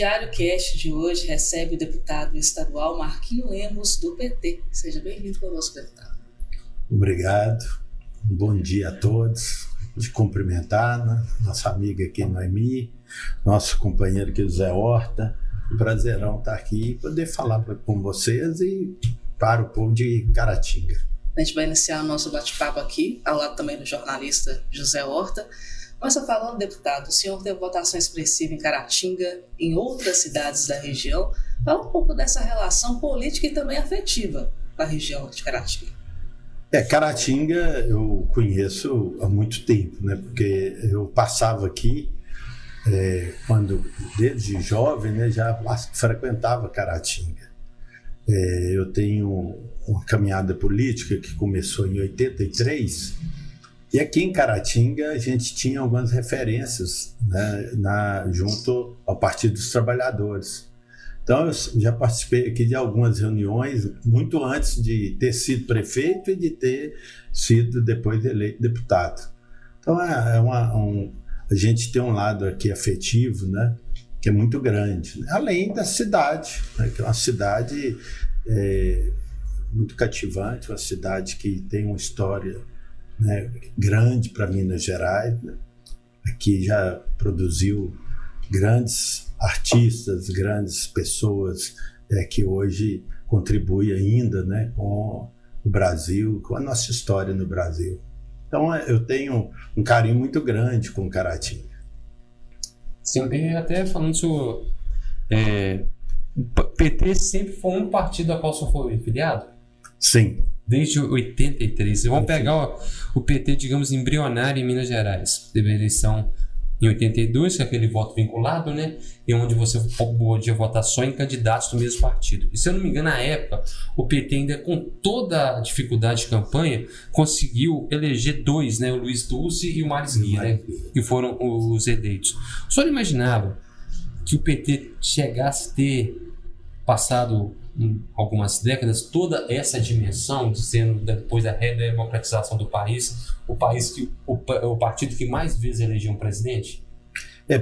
Diário Cast de hoje recebe o deputado estadual Marquinho Lemos, do PT. Seja bem-vindo conosco, deputado. Obrigado. Um bom dia a todos. De cumprimentar, né? Nossa amiga aqui, Noemi, nosso companheiro aqui, José Horta. Um prazerão estar aqui e poder falar com vocês e para o povo de Caratinga. A gente vai iniciar o nosso bate-papo aqui, ao lado também do jornalista José Horta. Começa falando, deputado, o senhor teve votação expressiva em Caratinga, em outras cidades da região. Fala um pouco dessa relação política e também afetiva da região de Caratinga. Caratinga eu conheço há muito tempo, né? Porque eu passava aqui, quando desde jovem, né, já frequentava Caratinga. Eu tenho uma caminhada política que começou em 83, e aqui em Caratinga a gente tinha algumas referências, né, junto ao Partido dos Trabalhadores. Então eu já participei aqui de algumas reuniões muito antes de ter sido prefeito e de ter sido depois eleito deputado. Então a gente tem um lado aqui afetivo, né, que é muito grande, né? Além da cidade, né, que é uma cidade muito cativante, uma cidade que tem uma história, né, grande para Minas Gerais, né? Aqui já produziu grandes artistas, grandes pessoas que hoje contribuem ainda, né, com o Brasil, com a nossa história no Brasil. Então eu tenho um carinho muito grande com Caratinga. Sim, e até falando sobre o PT sempre foi um partido a qual o senhor foi filiado? Sim. Desde 83. Vamos pegar o PT, digamos, embrionário em Minas Gerais. Teve a eleição em 82, que é aquele voto vinculado, né? E onde você podia votar só em candidatos do mesmo partido. E se eu não me engano, na época, o PT ainda com toda a dificuldade de campanha, conseguiu eleger dois, né? O Luiz Dulce e o Maris Guia, né? Que foram os eleitos. O senhor imaginava que o PT chegasse a ter passado algumas décadas toda essa dimensão, dizendo depois da redemocratização do país, o partido que mais vezes elegeu um presidente?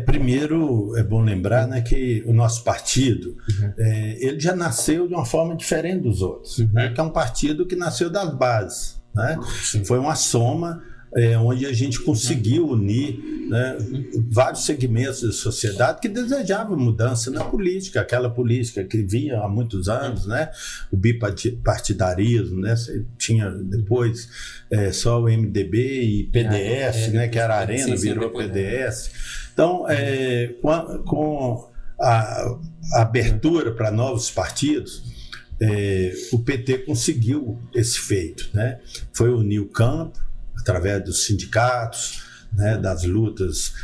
Primeiro é bom lembrar, né, que o nosso partido ele já nasceu de uma forma diferente dos outros, né, que é um partido que nasceu das bases, né? Foi uma soma onde a gente conseguiu unir, né, vários segmentos da sociedade que desejavam mudança na política, aquela política que vinha há muitos anos, né, o bipartidarismo, né, tinha depois só o MDB e PDS, né, que era a Arena, virou PDS. Então, com a abertura para novos partidos, o PT conseguiu esse feito, né, foi unir o campo através dos sindicatos, né, das lutas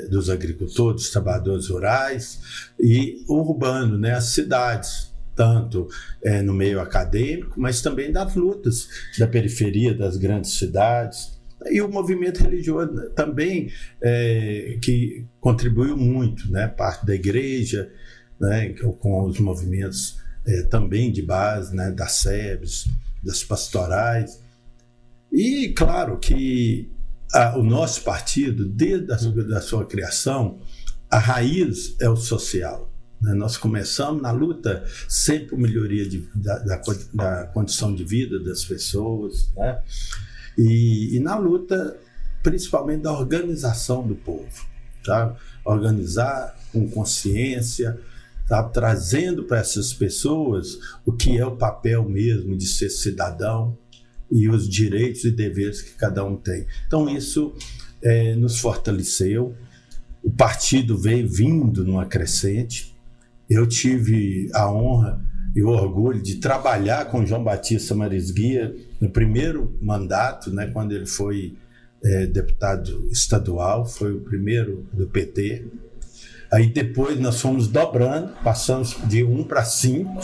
dos agricultores, dos trabalhadores rurais, e o urbano, né, as cidades, tanto no meio acadêmico, mas também das lutas da periferia das grandes cidades, e o movimento religioso também, que contribuiu muito, né, parte da igreja, né, com os movimentos também de base, né, das SEBs, das pastorais. E claro que o nosso partido, desde a sua criação, a raiz é o social, né? Nós começamos na luta sempre por melhoria da condição de vida das pessoas, né? E na luta principalmente da organização do povo, tá? Organizar com consciência, tá? Trazendo para essas pessoas o que é o papel mesmo de ser cidadão e os direitos e deveres que cada um tem. Então isso nos fortaleceu, o partido veio vindo numa crescente. Eu tive a honra e o orgulho de trabalhar com João Batista Maris Guia no primeiro mandato, né, quando ele foi deputado estadual, foi o primeiro do PT. Aí depois nós fomos dobrando, passamos de 1 para 5,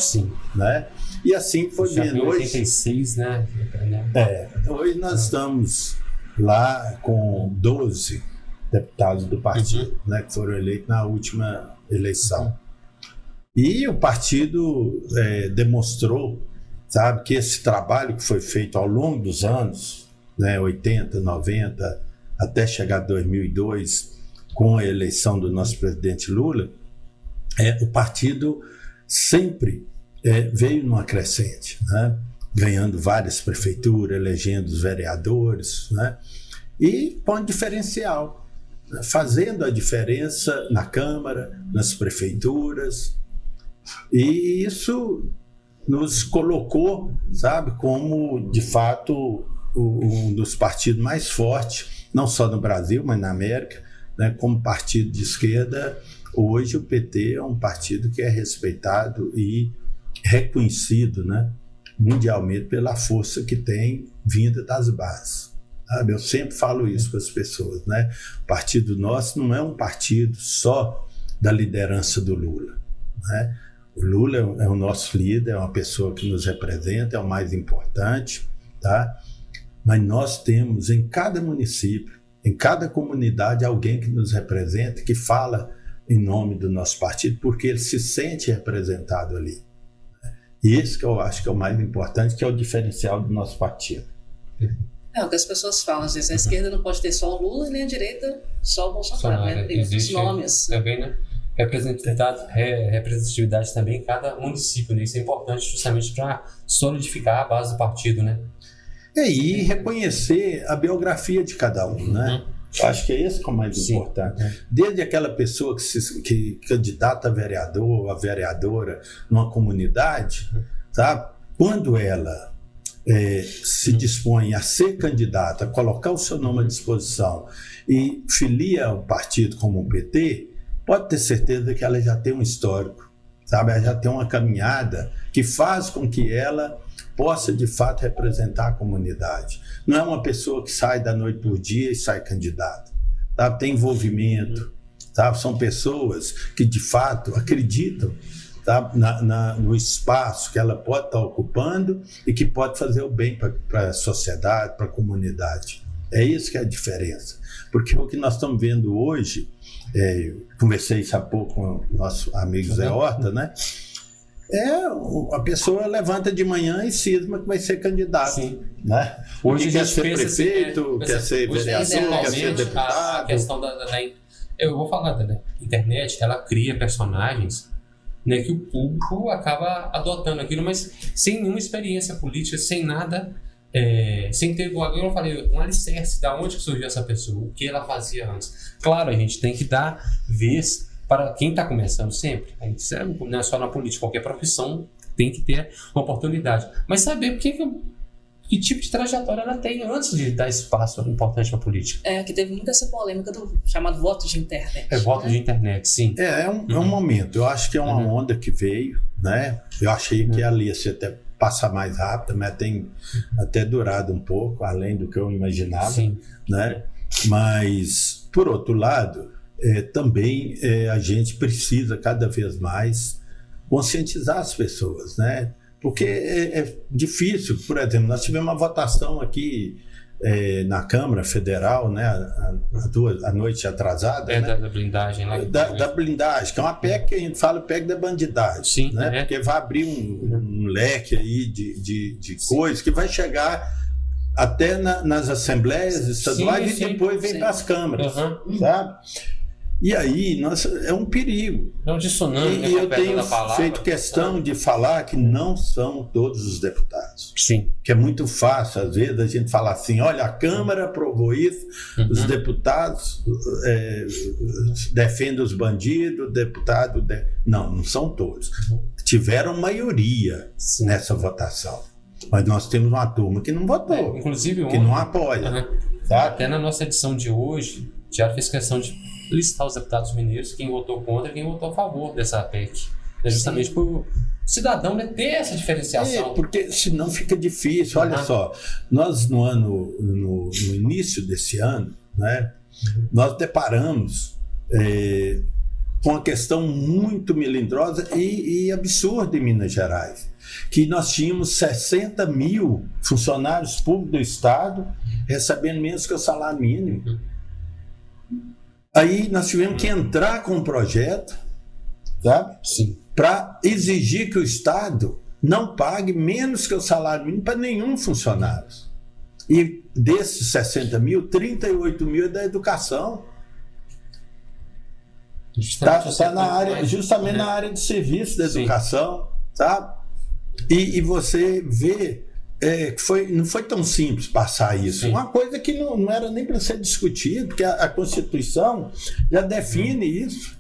né? E assim foi vindo. Hoje, 86, né? Hoje nós estamos lá com 12 deputados do partido, né, que foram eleitos na última eleição. E o partido demonstrou, sabe, que esse trabalho que foi feito ao longo dos anos, né, 80, 90, até chegar a 2002, com a eleição do nosso presidente Lula, o partido sempre veio numa crescente, né? Ganhando várias prefeituras, elegendo os vereadores, né? E com um diferencial, né? Fazendo a diferença na Câmara, nas prefeituras, e isso nos colocou, sabe, como de fato um dos partidos mais fortes, não só no Brasil, mas na América, né? Como partido de esquerda. Hoje o PT é um partido que é respeitado e reconhecido, né, mundialmente pela força que tem vinda das bases. Sabe? Eu sempre falo isso para as pessoas, né? O partido nosso não é um partido só da liderança do Lula, né? O Lula é o nosso líder, é uma pessoa que nos representa, é o mais importante, tá? Mas nós temos em cada município, em cada comunidade, alguém que nos representa, que fala em nome do nosso partido, porque ele se sente representado ali. E esse que eu acho que é o mais importante, que é o diferencial do nosso partido. É o que as pessoas falam, às vezes a esquerda não pode ter só o Lula, nem a direita só o Bolsonaro, né? Tem outros nomes. Também, né? Representatividade também em cada município, né? Isso é importante justamente para solidificar a base do partido, né? E reconhecer a biografia de cada um, né? Eu acho que é esse que é o mais importante. Desde aquela pessoa que candidata a vereador, a vereadora numa comunidade, sabe? Quando ela se dispõe a ser candidata, a colocar o seu nome à disposição e filia o partido como o PT, pode ter certeza que ela já tem um histórico, sabe? Ela já tem uma caminhada que faz com que ela possa de fato representar a comunidade. Não é uma pessoa que sai da noite por dia e sai candidata, sabe? Tem envolvimento, sabe? São pessoas que de fato acreditam, sabe? No espaço que ela pode estar ocupando e que pode fazer o bem para a sociedade, para a comunidade. É isso que é a diferença, porque o que nós estamos vendo hoje, conversei isso há pouco com o nosso amigo Zé Horta, né? A pessoa levanta de manhã e cisma que vai ser candidato. Sim. Né? Hoje quer ser prefeito, quer ser vereador, quer ser deputado. A questão eu vou falar da internet, ela cria personagens, né, que o público acaba adotando aquilo, mas sem nenhuma experiência política, sem nada, sem ter, igual eu falei, um alicerce de onde que surgiu essa pessoa, o que ela fazia antes. Claro, a gente tem que dar vez para quem está começando sempre. A gente não é só na política, qualquer profissão tem que ter uma oportunidade. Mas saber que tipo de trajetória ela tem antes de dar espaço importante para a política. Que teve muita essa polêmica do chamado voto de internet. Voto de internet, sim. É um momento. Eu acho que é uma onda que veio, né? Eu achei que ela ia ser até passar mais rápido, mas tem até durado um pouco, além do que eu imaginava. Sim. Né? Mas, por outro lado, também a gente precisa cada vez mais conscientizar as pessoas, né? Porque é difícil. Por exemplo, nós tivemos uma votação aqui na Câmara Federal, né, a noite atrasada, né? Da blindagem, né? Da blindagem, que é uma PEC que a gente fala, PEC da bandidagem. Sim, né? Porque vai abrir um leque aí de coisas que vai chegar até nas assembleias estaduais e depois vem para as câmaras, sabe? E aí, é um perigo. É um dissonante. E eu tenho feito questão de falar que não são todos os deputados. Sim. Que é muito fácil, às vezes, a gente falar assim, olha, a Câmara aprovou isso, os deputados defendem os bandidos, não são todos. Tiveram maioria nessa votação. Mas nós temos uma turma que não votou, inclusive que não apoia. Até na nossa edição de hoje, o Tiago fez questão de listar os deputados mineiros, quem votou contra e quem votou a favor dessa PEC. Justamente para o cidadão, né, ter essa diferenciação. Porque senão fica difícil. Olha só, nós no início desse ano, né, nós deparamos com uma questão muito melindrosa e absurda em Minas Gerais, que nós tínhamos 60 mil funcionários públicos do Estado recebendo menos que o salário mínimo. Aí nós tivemos que entrar com um projeto, sabe? Sim. Para exigir que o Estado não pague menos que o salário mínimo para nenhum funcionário. E desses 60 mil, 38 mil é da educação. Justamente na área de serviço da educação, sabe? E você vê que não foi tão simples passar isso. Sim. Uma coisa que não era nem para ser discutido, porque a Constituição já define isso.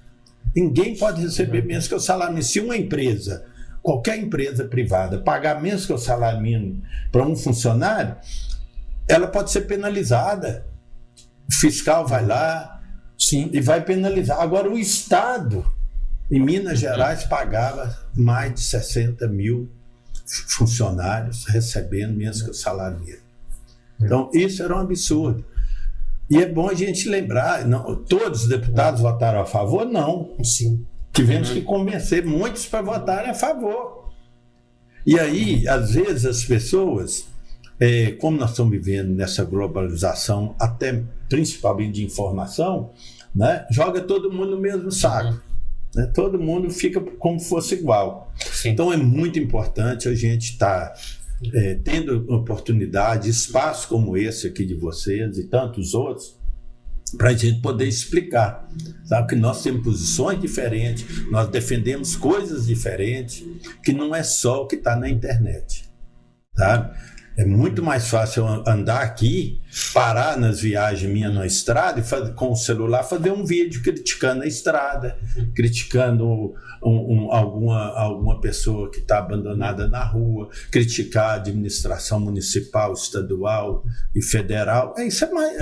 Ninguém pode receber menos que o salário mínimo. Se uma empresa, qualquer empresa privada, pagar menos que o salário mínimo para um funcionário, ela pode ser penalizada. O fiscal vai lá, sim, e vai penalizar. Agora, o Estado, em Minas Gerais, pagava mais de 60 mil funcionários recebendo menos que o salário mínimo. Então, isso era um absurdo. E é bom a gente lembrar, todos os deputados votaram a favor? Não. Sim. Tivemos que convencer muitos para votarem a favor. E aí, às vezes, as pessoas, como nós estamos vivendo nessa globalização, até principalmente de informação, né, joga todo mundo no mesmo saco. Né? Todo mundo fica como se fosse igual. Sim. Então é muito importante a gente estar tendo oportunidade, espaço como esse aqui de vocês e tantos outros, para a gente poder explicar. Sabe que nós temos posições diferentes, nós defendemos coisas diferentes, que não é só o que está na internet. Tá? É muito mais fácil andar aqui, parar nas viagens minhas na estrada e com o celular fazer um vídeo criticando a estrada, criticando alguma pessoa que está abandonada na rua, criticar a administração municipal, estadual e federal. Isso é mais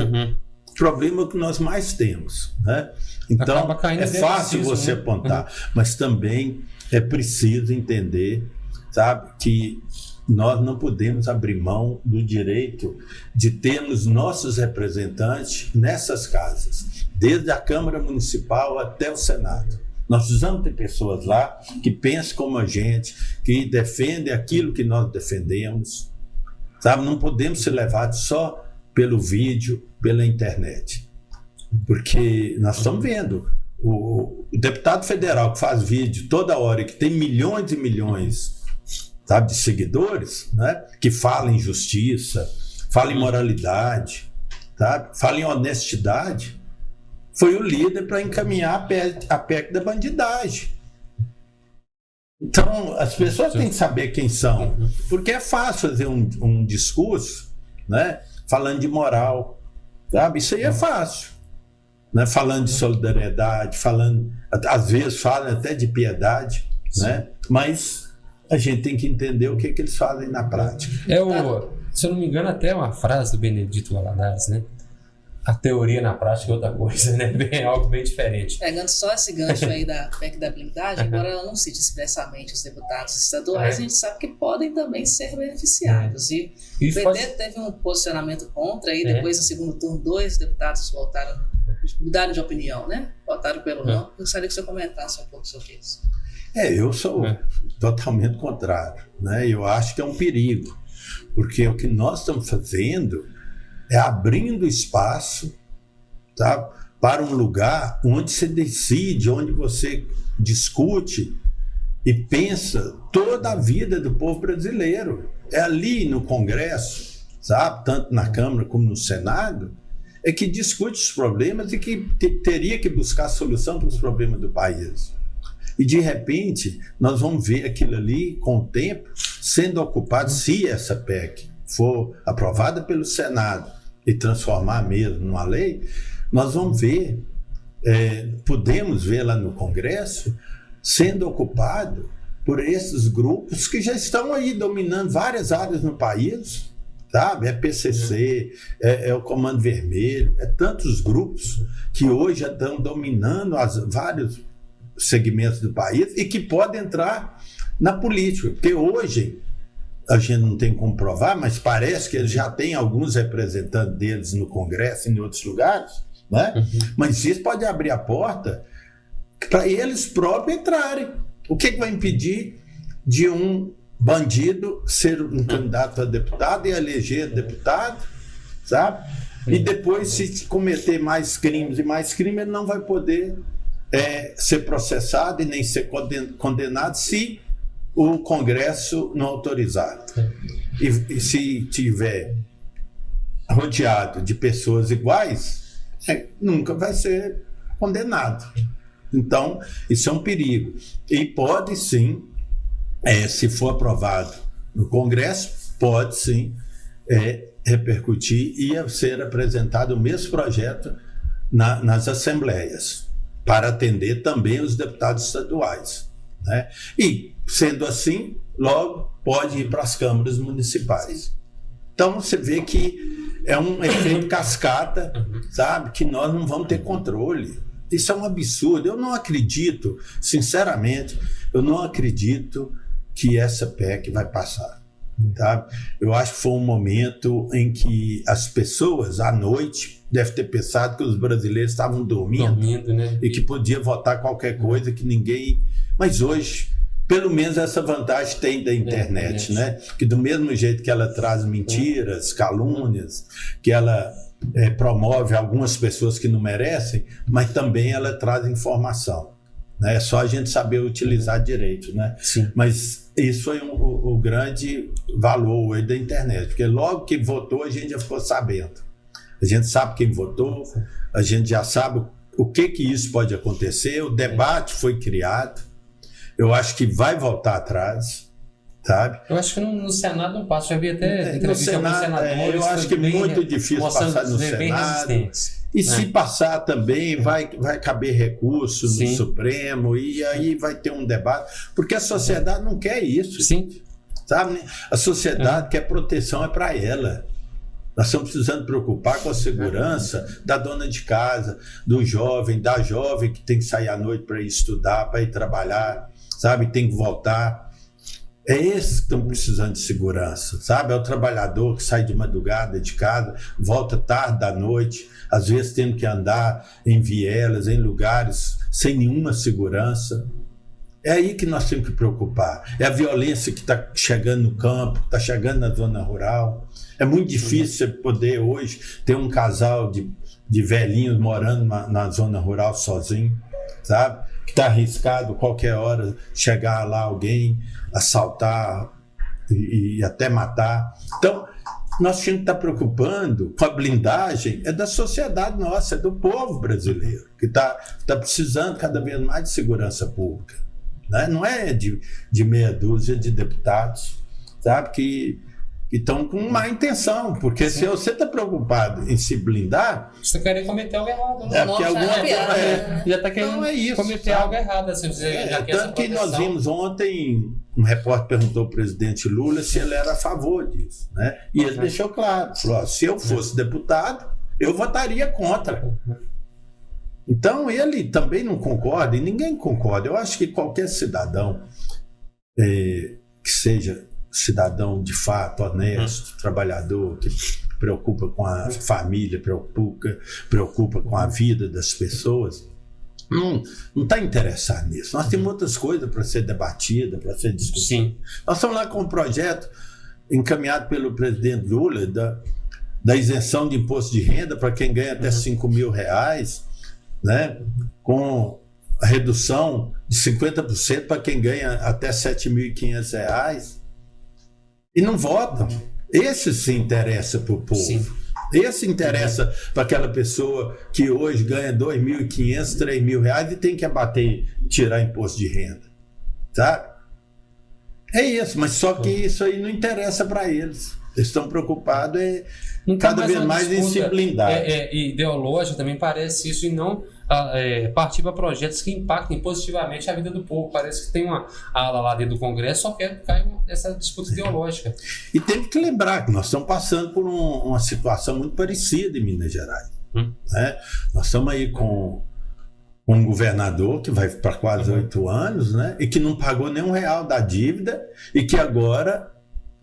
problema que nós mais temos. Né? Então, é fácil você apontar, mas também é preciso entender, sabe, que nós não podemos abrir mão do direito de termos nossos representantes nessas casas, desde a Câmara Municipal até o Senado. Nós precisamos ter pessoas lá que pensam como a gente, que defendem aquilo que nós defendemos. Sabe? Não podemos ser levados só pelo vídeo, pela internet. Porque nós estamos vendo o deputado federal que faz vídeo toda hora, que tem milhões e milhões, sabe, de seguidores, né? Que fala em justiça, fala em moralidade, sabe? Fala em honestidade, foi o líder para encaminhar a PEC da bandidagem. Então, as pessoas têm que saber quem são, porque é fácil fazer um discurso, né? Falando de moral, sabe? Isso aí é fácil, né? Falando de solidariedade, às vezes falam até de piedade, né? Mas a gente tem que entender o que eles fazem na prática. Se eu não me engano, até uma frase do Benedito Valadares, né? A teoria na prática é outra coisa, né? É algo bem diferente. Pegando só esse gancho aí da PEC da blindagem, embora ela não cite expressamente os deputados estaduais, a gente sabe que podem também ser beneficiados. E o PT teve um posicionamento contra, e depois no segundo turno 2 deputados mudaram de opinião, né? Votaram pelo não. Eu gostaria que você comentasse um pouco sobre isso. Eu sou totalmente contrário, né? Eu acho que é um perigo, porque o que nós estamos fazendo é abrindo espaço, tá, para um lugar onde se decide, onde você discute e pensa toda a vida do povo brasileiro. É ali no Congresso, sabe, tanto na Câmara como no Senado, é que discute os problemas e que teria que buscar solução para os problemas do país. E, de repente, nós vamos ver aquilo ali, com o tempo, sendo ocupado, se essa PEC for aprovada pelo Senado e transformar mesmo numa lei, nós vamos ver, podemos ver lá no Congresso, sendo ocupado por esses grupos que já estão aí dominando várias áreas no país, sabe? É PCC, é o Comando Vermelho, tantos grupos que hoje já estão dominando vários segmentos do país e que podem entrar na política, porque hoje a gente não tem como provar, mas parece que eles já têm alguns representantes deles no Congresso e em outros lugares, né? Mas isso pode abrir a porta para eles próprios entrarem. O que vai impedir de um bandido ser um candidato a deputado e eleger deputado, sabe? E depois, se cometer mais crimes, ele não vai poder ser processado e nem ser condenado se o Congresso não autorizar. E se tiver rodeado de pessoas iguais, nunca vai ser condenado. Então, isso é um perigo. E pode sim, se for aprovado no Congresso, pode sim repercutir e ser apresentado o mesmo projeto nas assembleias, para atender também os deputados estaduais, né? E, sendo assim, logo pode ir para as câmaras municipais. Então, você vê que é um efeito cascata, sabe? Que nós não vamos ter controle. Isso é um absurdo. Eu não acredito, sinceramente, eu não acredito que essa PEC vai passar. Tá? Eu acho que foi um momento em que as pessoas, à noite, devem ter pensado que os brasileiros estavam dormindo, né? E que podia votar qualquer coisa, que ninguém... Mas hoje, pelo menos essa vantagem tem da internet, né? Que do mesmo jeito que ela traz mentiras, calúnias, que ela promove algumas pessoas que não merecem, mas também ela traz informação. Né? É só a gente saber utilizar direito, né? Sim. Mas isso foi o grande valor hoje da internet, porque logo que votou a gente já ficou sabendo. A gente sabe quem votou, a gente já sabe o que isso pode acontecer, o debate foi criado, eu acho que vai voltar atrás, sabe? Eu acho que no Senado não passa, já vi até no Senado, eu acho que é muito difícil passar no Senado. E se passar também, vai caber recurso no Supremo, e aí vai ter um debate, porque a sociedade não quer isso. Sim. Sabe? A sociedade quer proteção, é para ela. Nós estamos precisando preocupar com a segurança da dona de casa, do jovem, da jovem que tem que sair à noite para ir estudar, para ir trabalhar, sabe? Tem que voltar. É esses que estão precisando de segurança, sabe? É o trabalhador que sai de madrugada de casa, volta tarde da noite, às vezes tendo que andar em vielas, em lugares sem nenhuma segurança. É aí que nós temos que preocupar. É a violência que está chegando no campo, está chegando na zona rural. É muito difícil você poder hoje ter um casal de velhinhos morando na zona rural sozinho, sabe? Que está arriscado qualquer hora chegar lá alguém, assaltar e até matar. Então, nós temos que estar preocupando com a blindagem da sociedade nossa, é do povo brasileiro, que está precisando cada vez mais de segurança pública. Né? Não é de meia dúzia de deputados, sabe, que estão com má intenção, porque se você está preocupado em se blindar... Você está querendo cometer algo errado, né? Já está querendo cometer algo errado. Assim, tanto que nós vimos ontem, um repórter perguntou ao presidente Lula se ele era a favor disso, né? E ele deixou claro, falou, se eu fosse deputado, eu votaria contra. Então ele também não concorda, e ninguém concorda. Eu acho que qualquer cidadão que seja cidadão de fato, honesto, trabalhador, que preocupa com a família, preocupa com a vida das pessoas, não está interessado nisso. Nós temos outras coisas para ser debatida, para ser discutida. Sim. Nós estamos lá com um projeto encaminhado pelo presidente Lula da isenção de imposto de renda para quem ganha até R$5.000, né? Com a redução de 50% para quem ganha até R$7.500. E não votam. Esse se interessa para o povo. Sim. Esse interessa para aquela pessoa que hoje ganha R$2.500, R$3.000 e tem que abater, tirar imposto de renda. Sabe? É isso, mas só que isso aí não interessa para eles. Eles estão preocupados cada vez mais em se blindar. Ideológica também parece isso, e não partir para projetos que impactem positivamente a vida do povo. Parece que tem uma ala lá dentro do Congresso só quer cair nessa disputa ideológica. E tem que lembrar que nós estamos passando por uma situação muito parecida em Minas Gerais. Né? Nós estamos aí com um governador que vai para quase 8 anos, né? E que não pagou nenhum real da dívida e que agora,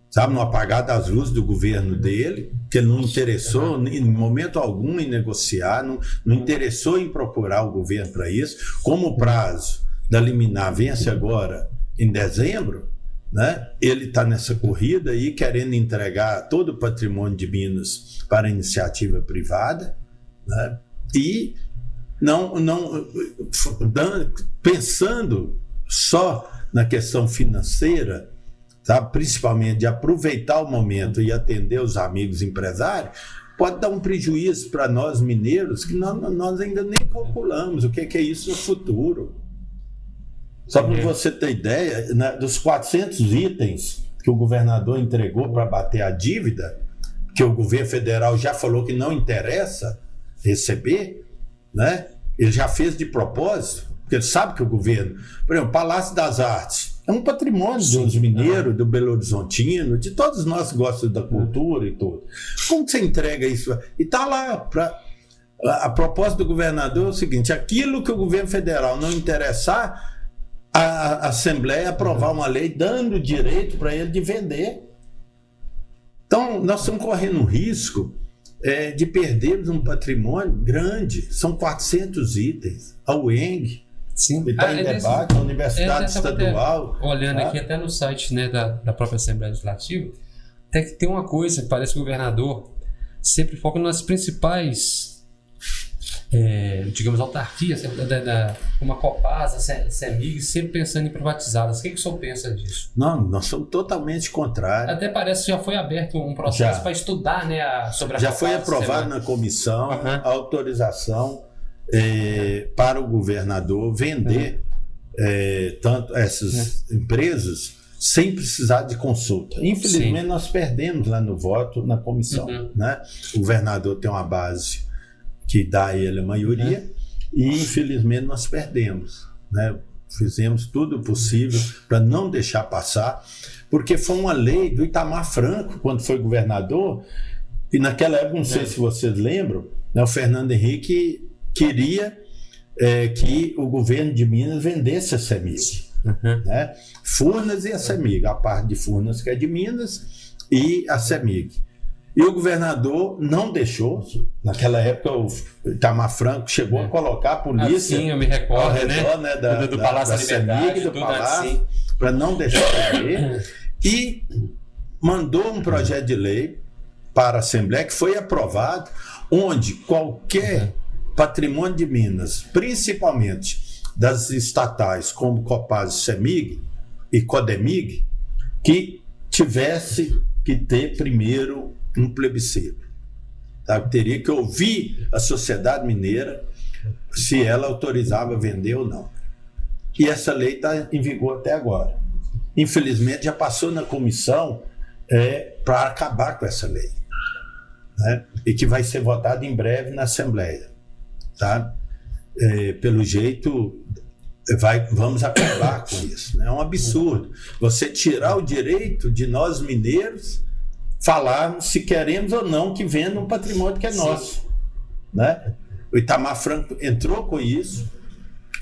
sabe, no apagar das luzes do governo dele, que ele não interessou em momento algum em negociar, não interessou em procurar o governo para isso. Como o prazo da liminar vence agora em dezembro, né, ele está nessa corrida aí querendo entregar todo o patrimônio de Minas para a iniciativa privada, né, e pensando só na questão financeira, sabe, principalmente de aproveitar o momento e atender os amigos empresários, pode dar um prejuízo para nós mineiros que nós ainda nem calculamos o que é isso no futuro. Só para você ter ideia, né, dos 400 itens que o governador entregou para bater a dívida, que o governo federal já falou que não interessa receber, né? Ele já fez de propósito, porque ele sabe que o governo... Por exemplo, o Palácio das Artes é um patrimônio dos mineiros, do Belo Horizontino, de todos nós que gostamos da cultura e tudo. Como que você entrega isso? E está lá. A proposta do governador é o seguinte: aquilo que o governo federal não interessar, a Assembleia aprovar uma lei dando direito para ele de vender. Então, nós estamos correndo um risco de perdermos um patrimônio grande. São 400 itens. A UENG está em debate, a Universidade Estadual. Olhando aqui até no site, né, da própria Assembleia Legislativa, até que tem uma coisa, parece que o governador sempre foca nas principais, digamos, autarquias, como a Copasa, a CEMIG, sempre pensando em privatizá-las. O que o senhor pensa disso? Não, nós somos totalmente contrários. Até parece que já foi aberto um processo para estudar, né, sobre a já Copasa. Foi aprovado na comissão a autorização para o governador vender tanto essas empresas sem precisar de consulta. Infelizmente, nós perdemos lá no voto na comissão. Né? O governador tem uma base que dá a ele a maioria, e infelizmente nós perdemos. Né? Fizemos tudo o possível para não deixar passar, porque foi uma lei do Itamar Franco, quando foi governador, e naquela época, não sei se vocês lembram, né, o Fernando Henrique queria que o governo de Minas vendesse a CEMIG. Né? Furnas e a CEMIG, a parte de Furnas que é de Minas e a CEMIG. E o governador não deixou. Naquela época, o Itamar Franco chegou a colocar a polícia eu me recordo, ao redor, né, do Palácio da CEMIG, do Palácio, para não deixar vender. E mandou um projeto de lei para a Assembleia que foi aprovado, onde qualquer patrimônio de Minas, principalmente das estatais como Copasa, CEMIG e Codemig, que tivesse que ter primeiro um plebiscito. Tá? Teria que ouvir a sociedade mineira se ela autorizava vender ou não. E essa lei está em vigor até agora. Infelizmente, já passou na comissão para acabar com essa lei. Né? E que vai ser votada em breve na Assembleia. Tá? Pelo jeito, vamos acabar com isso. Né? É um absurdo. Você tirar o direito de nós mineiros falarmos se queremos ou não que venda um patrimônio que é nosso. Né? O Itamar Franco entrou com isso,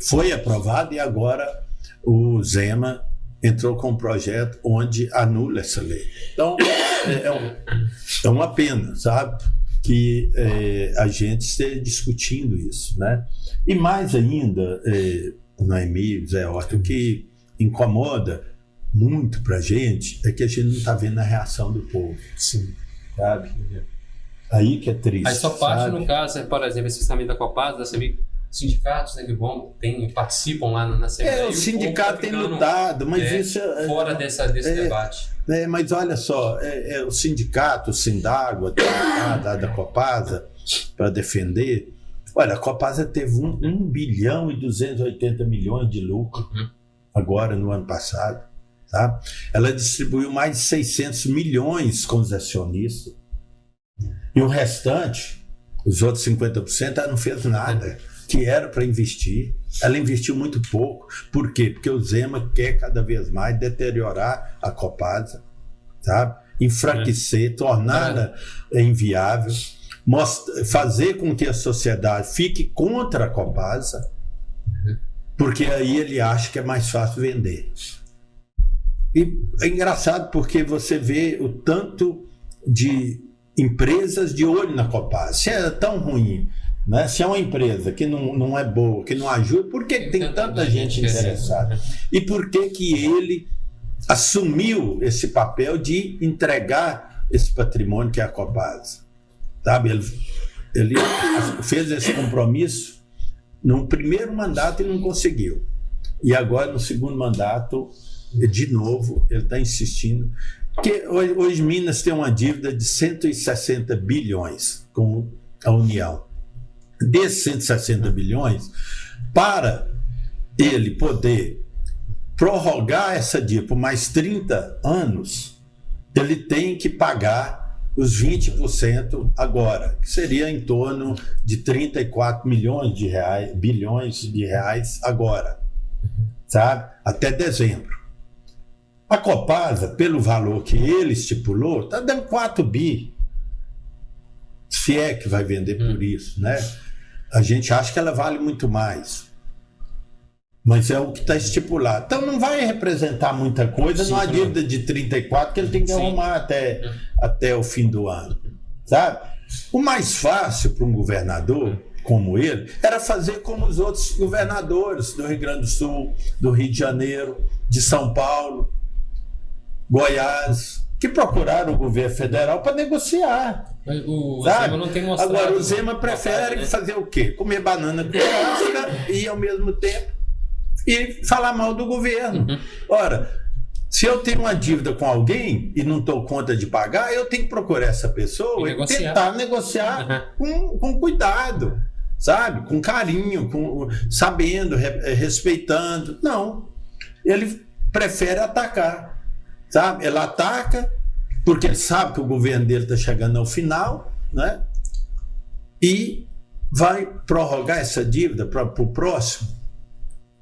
foi aprovado, e agora o Zema entrou com um projeto onde anula essa lei. Então, é uma pena, sabe, que a gente esteja discutindo isso. Né? E mais ainda, Noemi, Zé Horta, o que incomoda muito pra gente é que a gente não tá vendo a reação do povo. Sim. Sabe? Aí que é triste. Aí só parte, sabe? no caso, por exemplo, esse também da Copasa, da CEMIG, sindicatos, né, que participam lá na Assembleia. O sindicato tem lutado, mas isso fora desse debate. Mas olha só, o sindicato, o Sindágua, da Copasa, para defender. Olha, a Copasa teve 1 bilhão e 280 milhões de lucro agora no ano passado. Tá? Ela distribuiu mais de 600 milhões com os acionistas. E o restante, os outros 50%, ela não fez nada que era para investir. Ela investiu muito pouco. Por quê? Porque o Zema quer cada vez mais deteriorar a Copasa, tá? Enfraquecer, torná-la inviável, fazer com que a sociedade fique contra a Copasa, porque aí ele acha que é mais fácil vender. E é engraçado porque você vê o tanto de empresas de olho na Copasa. Se é tão ruim, né? Se é uma empresa que não é boa, que não ajuda, por que tem tanta gente interessada? E por que ele assumiu esse papel de entregar esse patrimônio que é a Copasa? Sabe? Ele fez esse compromisso no primeiro mandato e não conseguiu. E agora, no segundo mandato, de novo, ele está insistindo Porque hoje Minas tem uma dívida de 160 bilhões com a União. Desses 160 bilhões, para ele poder prorrogar essa dívida por mais 30 anos, ele tem que pagar os 20% agora, que seria em torno de 34 bilhões de reais agora, sabe? Até dezembro. A Copasa, pelo valor que ele estipulou, está dando 4 bi. Se é que vai vender por isso, né? A gente acha que ela vale muito mais. Mas é o que está estipulado. Então não vai representar muita coisa numa dívida de 34 que ele tem que arrumar até o fim do ano. Sabe? O mais fácil para um governador como ele era fazer como os outros governadores do Rio Grande do Sul, do Rio de Janeiro, de São Paulo, Goiás, que procuraram o governo federal para negociar. Mas o Zema não tem mostrado. Agora, o Zema prefere fazer o quê? Comer banana com casca e, ao mesmo tempo, e falar mal do governo. Ora, se eu tenho uma dívida com alguém e não estou conta de pagar, eu tenho que procurar essa pessoa e tentar negociar com cuidado, sabe? Com carinho, sabendo, respeitando. Não. Ele prefere atacar. Sabe? Ele ataca porque ele sabe que o governo dele está chegando ao final, né? E vai prorrogar essa dívida para o próximo.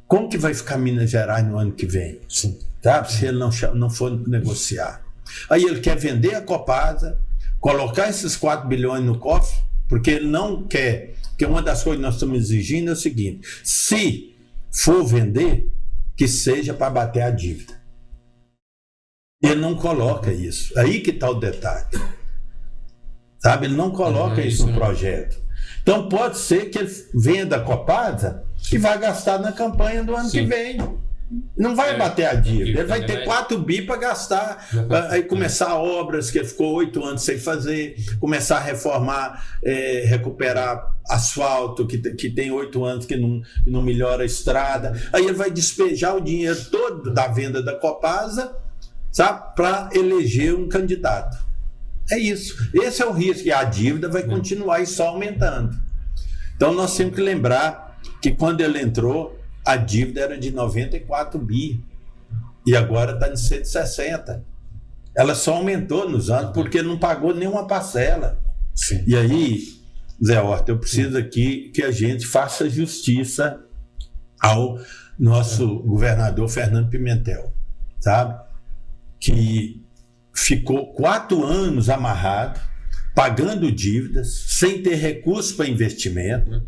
Como que vai ficar Minas Gerais no ano que vem? Sim. Sabe? Se ele não for negociar. Aí ele quer vender a Copasa, colocar esses 4 bilhões no cofre, porque ele não quer. Porque uma das coisas que nós estamos exigindo é o seguinte: se for vender, que seja para bater a dívida. Ele não coloca isso. Aí que está o detalhe. Sabe? Ele não coloca isso no projeto. Então pode ser que ele venda a Copasa e vai gastar na campanha do ano que vem. Não vai bater a dívida. Ele vai ter 4 bi para gastar. Aí começar obras que ele ficou 8 anos sem fazer, começar a reformar, recuperar asfalto que tem 8 anos que não melhora a estrada. Aí ele vai despejar o dinheiro todo da venda da Copasa, sabe, para eleger um candidato. É isso. Esse é o risco. E a dívida vai continuar e só aumentando. Então nós temos que lembrar que quando ele entrou, a dívida era de 94 bi. E agora está em 160. Ela só aumentou nos anos porque não pagou nenhuma parcela. Sim. E aí, Zé Horta, eu preciso aqui que a gente faça justiça ao nosso governador Fernando Pimentel, sabe? Que ficou 4 anos amarrado, pagando dívidas, sem ter recurso para investimento.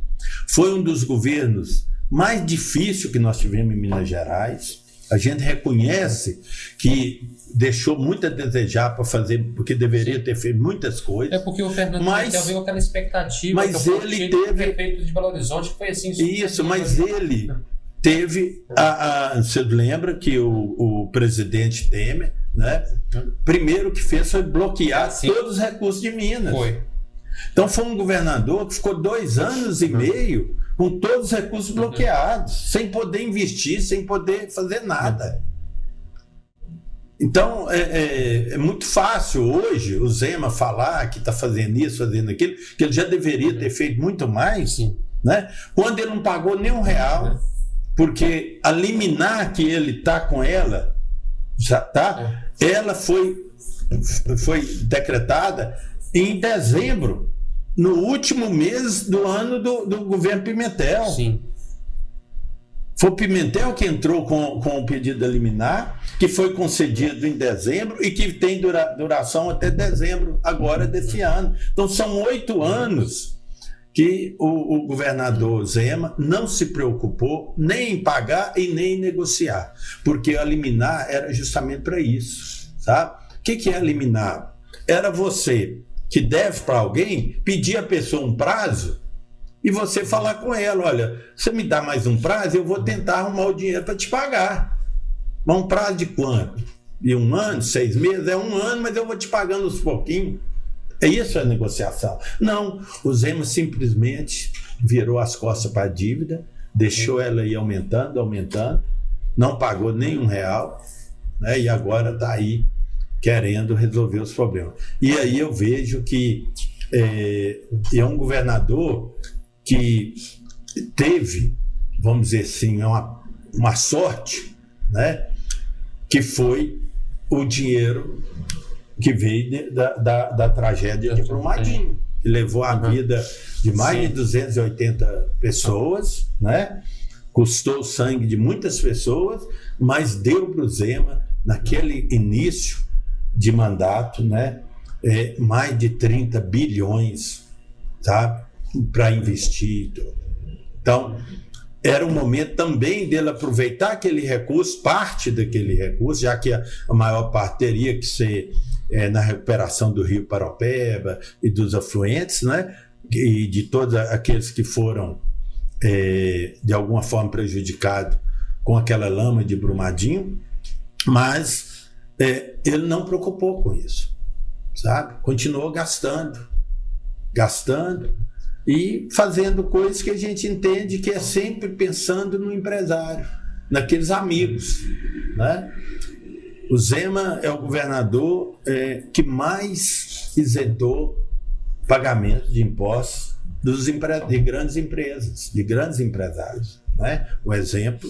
Foi um dos governos mais difíceis que nós tivemos em Minas Gerais. A gente reconhece que deixou muito a desejar para fazer, porque deveria ter feito muitas coisas. É porque o Fernando Pimentel veio aquela expectativa, mas ele teve prefeito de Belo Horizonte, que foi assim. Isso, mas ele teve você lembra que o presidente Temer, né, primeiro que fez foi bloquear todos os recursos de Minas. Foi. Então foi um governador que ficou 2 anos e meio com todos os recursos bloqueados, sem poder investir, sem poder fazer nada. Então é muito fácil hoje o Zema falar que está fazendo isso, fazendo aquilo, que ele já deveria ter feito muito mais, né? Quando ele não pagou nem R$1, porque a liminar que ele está com ela, já tá, ela foi decretada em dezembro, no último mês do ano do governo Pimentel. Sim. Foi o Pimentel que entrou com o pedido da liminar, que foi concedido em dezembro e que tem duração até dezembro agora desse ano. Então são 8 anos que o governador Zema não se preocupou nem em pagar e nem em negociar, porque a liminar era justamente para isso, sabe? O que é a liminar? Era você que deve para alguém pedir a pessoa um prazo e você falar com ela: olha, você me dá mais um prazo, eu vou tentar arrumar o dinheiro para te pagar. Mas um prazo de quanto? De 1 ano, 6 meses? É 1 ano, mas eu vou te pagando aos pouquinhos. É isso a negociação. Não, o Zema simplesmente virou as costas para a dívida, deixou ela ir aumentando, não pagou nem R$1, né? E agora está aí querendo resolver os problemas. E aí eu vejo que é um governador que teve, vamos dizer assim, uma sorte, né? Que foi o dinheiro que veio da tragédia de Brumadinho, que levou a vida de mais de 280 pessoas, né? Custou o sangue de muitas pessoas, mas deu para o Zema, naquele início de mandato, né? Mais de 30 bilhões, sabe? Para investir. Então, era um momento também dele aproveitar aquele recurso, parte daquele recurso, já que a maior parte teria que ser na recuperação do Rio Paropeba e dos afluentes, né? E de todos aqueles que foram, de alguma forma, prejudicados com aquela lama de Brumadinho, mas ele não preocupou com isso, sabe? Continuou gastando e fazendo coisas que a gente entende que é sempre pensando no empresário, naqueles amigos, né? O Zema é o governador que mais isentou pagamento de impostos de grandes empresas, de grandes empresários, né? O exemplo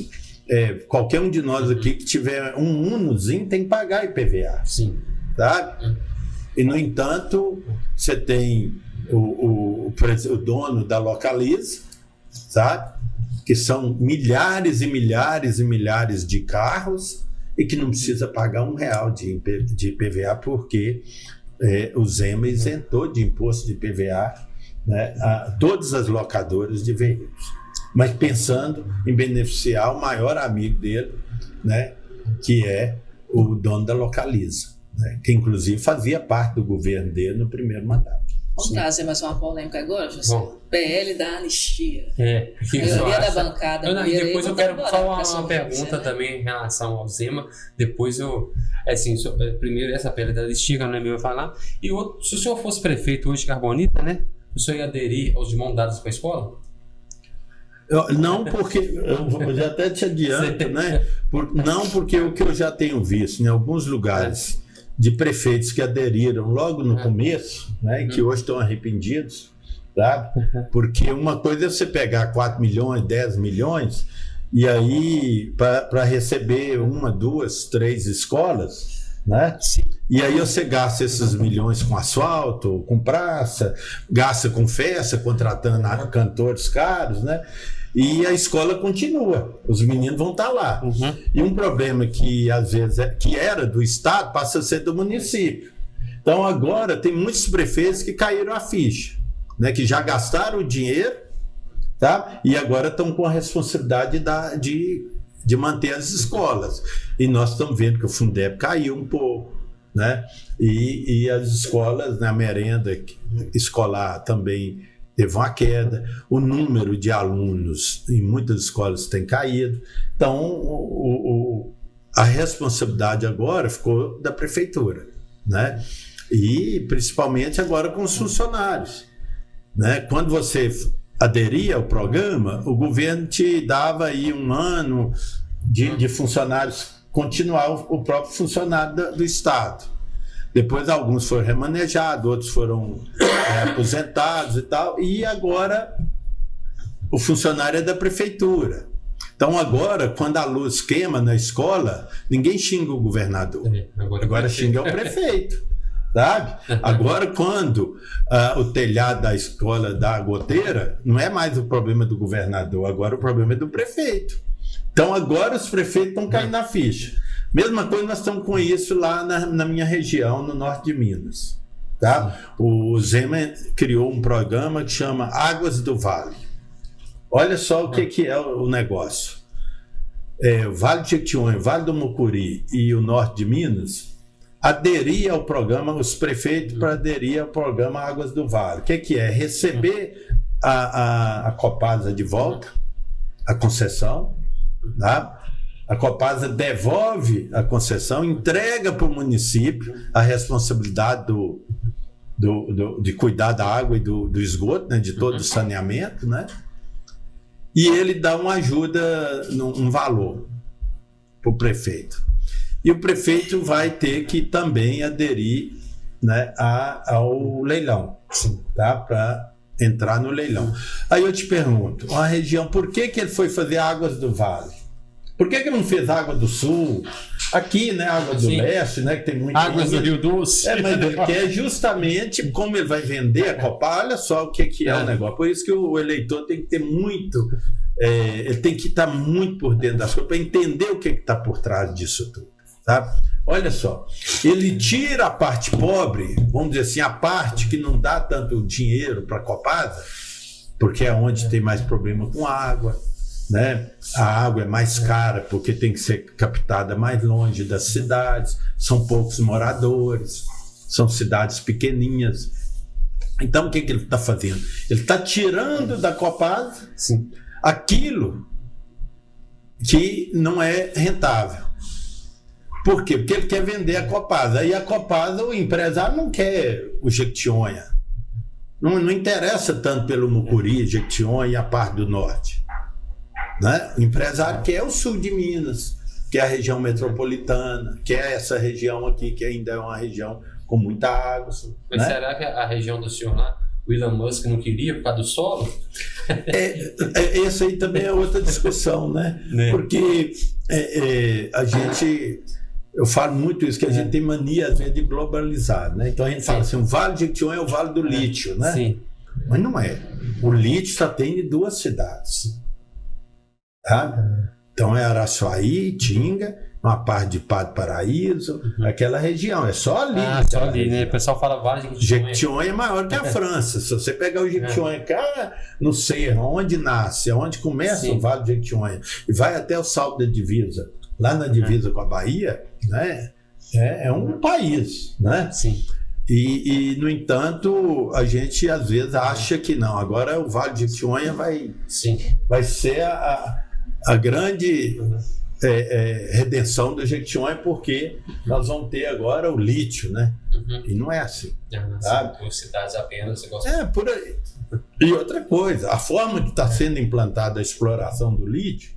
qualquer um de nós aqui que tiver um Unozinho tem que pagar IPVA. Sim. Sabe? E, no entanto, você tem o dono da Localiza, sabe? Que são milhares e milhares e milhares de carros e que não precisa pagar R$1 de IPVA porque o Zema isentou de imposto de IPVA, né, a todas as locadoras de veículos, mas pensando em beneficiar o maior amigo dele, né, que é o dono da Localiza, né, que inclusive fazia parte do governo dele no primeiro mandato. Vamos trazer mais uma polêmica agora, José? PL da anistia. O que a maioria da bancada. Depois eu quero só uma pergunta também em relação ao Zema. Depois primeiro essa PL da anistia, que eu não lembro falar. E outro, se o senhor fosse prefeito hoje de Carbonita, né? O senhor ia aderir aos de mão dadas para a escola? Não, porque eu já até te adianto, né? Não, porque o que eu já tenho visto em alguns lugares de prefeitos que aderiram logo no começo, né, e que hoje estão arrependidos, sabe? Porque uma coisa é você pegar 4 milhões, 10 milhões, e aí para receber 1, 2, 3 escolas, né? Sim. E aí você gasta esses milhões com asfalto, com praça, gasta com festa, contratando cantores caros, né? E a escola continua, os meninos vão estar lá. E um problema que às vezes que era do estado passa a ser do município. Então agora tem muitos prefeitos que caíram a ficha, né? Que já gastaram o dinheiro, tá? E agora estão com a responsabilidade de manter as escolas. E nós estamos vendo que o Fundeb caiu um pouco, né? E as escolas, na merenda escolar também teve uma queda, o número de alunos em muitas escolas tem caído. Então, a responsabilidade agora ficou da prefeitura, né? E principalmente agora com os funcionários, né? Quando você aderia ao programa, o governo te dava aí 1 ano de funcionários, continuar o próprio funcionário do Estado. Depois alguns foram remanejados, outros foram aposentados e tal, e agora o funcionário é da prefeitura. Então agora, quando a luz queima na escola, ninguém xinga o governador, agora xinga o prefeito, sabe? Agora quando o telhado da escola dá a goteira, não é mais o problema do governador, agora o problema é do prefeito. Então agora os prefeitos estão caindo na ficha. Mesma coisa nós estamos com isso lá na minha região, no norte de Minas. Tá? O Zema criou um programa que chama Águas do Vale. Olha só o que é o negócio. O Vale de Jequitinhonha, Vale do Mucuri e o norte de Minas aderir ao programa, os prefeitos para aderir ao programa Águas do Vale. O que é? Receber a Copasa de volta, a concessão, tá? A Copasa devolve a concessão, entrega para o município a responsabilidade de cuidar da água e do esgoto, né, de todo o saneamento, né? E ele dá uma ajuda, um valor para o prefeito. E o prefeito vai ter que também aderir, né, ao leilão, tá? Para entrar no leilão. Aí eu te pergunto, uma região, por que ele foi fazer Águas do Vale? Por que não fez Água do Sul? Aqui, né, Água do Leste, né, que tem muito... Águas do Rio Doce. Mas ele quer justamente, como ele vai vender a Copasa, olha só o que é o negócio. Por isso que o eleitor tem que ter muito... ele tem que estar muito por dentro das coisas para entender o que está por trás disso tudo. Tá? Olha só, ele tira a parte pobre, vamos dizer assim, a parte que não dá tanto dinheiro para a Copasa, porque é onde tem mais problema com água, né? A água é mais cara porque tem que ser captada mais longe das cidades, são poucos moradores, são cidades pequeninhas. Então o que ele está fazendo? Ele está tirando da Copasa aquilo que não é rentável. Por quê? Porque ele quer vender a Copasa. Aí a Copasa, o empresário não quer o Jequitinhonha. Não interessa tanto pelo Mucuri, Jequitinhonha e a parte do norte. Né? O empresário quer o sul de Minas, quer a região metropolitana, quer essa região aqui, que ainda é uma região com muita água. Mas né? Será que a região do senhor lá, o Elon Musk não queria por causa do solo? Essa aí também é outra discussão, né? Porque a gente... Eu falo muito isso, que a gente tem mania, às vezes, de globalizar, né? Então a gente fala assim, o Vale de Jequitinhonha é o Vale do Lítio, né? Sim. Mas não é. O lítio só tem em 2 cidades. Tá? Então é Araçuaí, Tinga, uma parte de Padre Paraíso, aquela região, é só ali. Só ali, né? O pessoal fala Vale de Jequitinhonha. Jequitinhonha é maior que a França. Se você pegar o Jequitinhonha, não sei onde nasce, onde começa o Vale de Jequitinhonha, e vai até o Salto da Divisa, lá na divisa com a Bahia, né? É um país, né? Sim. E, no entanto, a gente às vezes acha que não. Agora o Vale de Jequitinhonha vai ser a grande redenção do Jequitinhonha, porque nós vamos ter agora o lítio, né? E não é assim. São 2 cidades apenas. Por aí. E outra coisa, a forma que está sendo implantada a exploração do lítio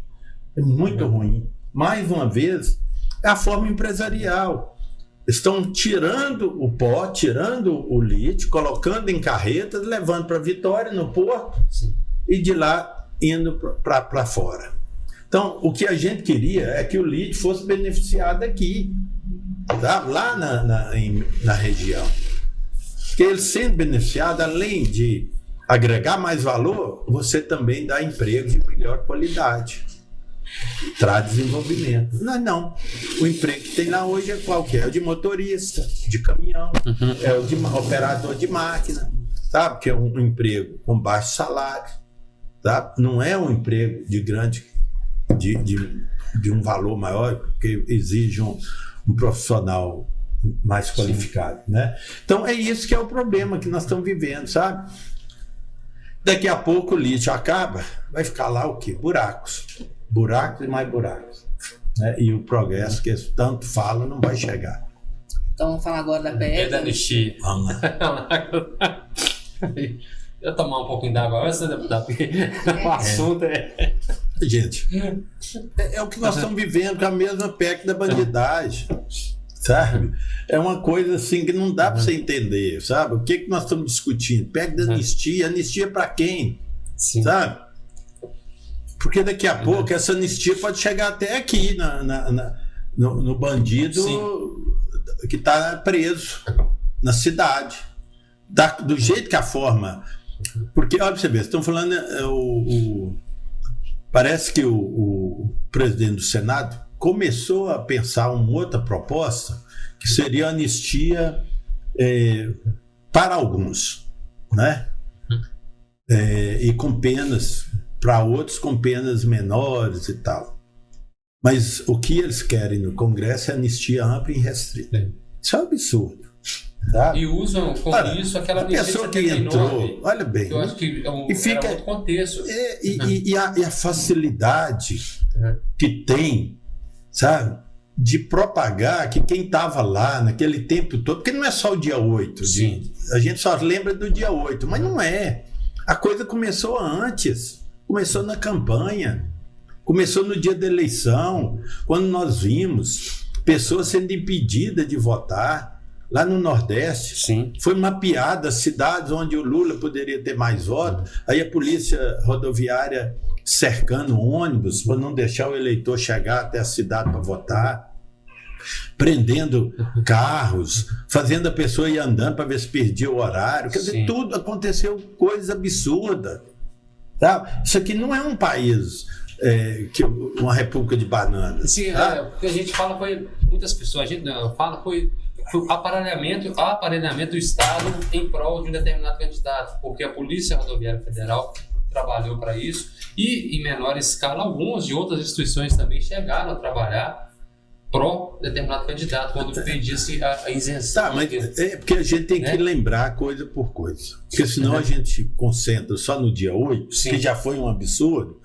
é muito ruim. Mais uma vez, é a forma empresarial. Estão tirando o pó, tirando o lítio, colocando em carretas, levando para Vitória, no porto, e de lá indo para fora. Então, o que a gente queria é que o lítio fosse beneficiado aqui, tá? Lá na região. Porque ele sendo beneficiado, além de agregar mais valor, você também dá emprego de melhor qualidade. Traz desenvolvimento. Não. O emprego que tem lá hoje é qualquer. É o de motorista, de caminhão, é o de operador de máquina, sabe? Que é um emprego com baixo salário, tá? Não é um emprego de grande, de um valor maior, porque exige um profissional mais qualificado, né? Então é isso que é o problema que nós estamos vivendo, sabe? Daqui a pouco o lítio acaba, vai ficar lá o quê? Buracos e mais buracos, né? E o progresso que eles tanto falam não vai chegar. Então vamos falar agora da PL. Da anistia. Vamos lá. Eu tomar um pouquinho d'água antes, deputado, porque o assunto é... Gente, é o que nós estamos vivendo com a mesma PEC da bandidagem, sabe? É uma coisa assim que não dá para você entender, sabe? O que nós estamos discutindo? PEC da anistia para quem? Sim. Sabe? Porque daqui a pouco essa anistia pode chegar até aqui, no bandido que está preso na cidade. Do jeito que a forma... Porque, olha pra você ver, estão falando... Parece que o presidente do Senado começou a pensar uma outra proposta, que seria a anistia para alguns, né? E com penas... para outros com penas menores e tal. Mas o que eles querem no Congresso é anistia ampla e restrita. Isso é um absurdo. Tá? E usam com isso aquela anistia pessoa que entrou, olha bem, eu acho que e fica outro contexto. E a facilidade que tem, sabe, de propagar que quem estava lá naquele tempo todo, porque não é só o dia 8, a gente só lembra do dia 8, mas não é. A coisa começou antes. Começou na campanha, começou no dia da eleição, quando nós vimos pessoas sendo impedidas de votar. Lá no Nordeste, Sim. foi mapeada cidades onde o Lula poderia ter mais votos, aí a polícia rodoviária cercando ônibus para não deixar o eleitor chegar até a cidade para votar, prendendo carros, fazendo a pessoa ir andando para ver se perdia o horário. Quer dizer, tudo aconteceu, coisa absurda. Tá? Isso aqui não é um país... uma república de bananas. Sim, o que a gente fala foi, muitas pessoas, a gente fala foi o aparelhamento do Estado em prol de um determinado candidato, porque a Polícia Rodoviária Federal trabalhou para isso e, em menor escala, algumas de outras instituições também chegaram a trabalhar pró determinado candidato, quando pedia-se a isenção. Tá, mas porque a gente tem que lembrar coisa por coisa. Porque senão a gente concentra só no dia 8, que já foi um absurdo,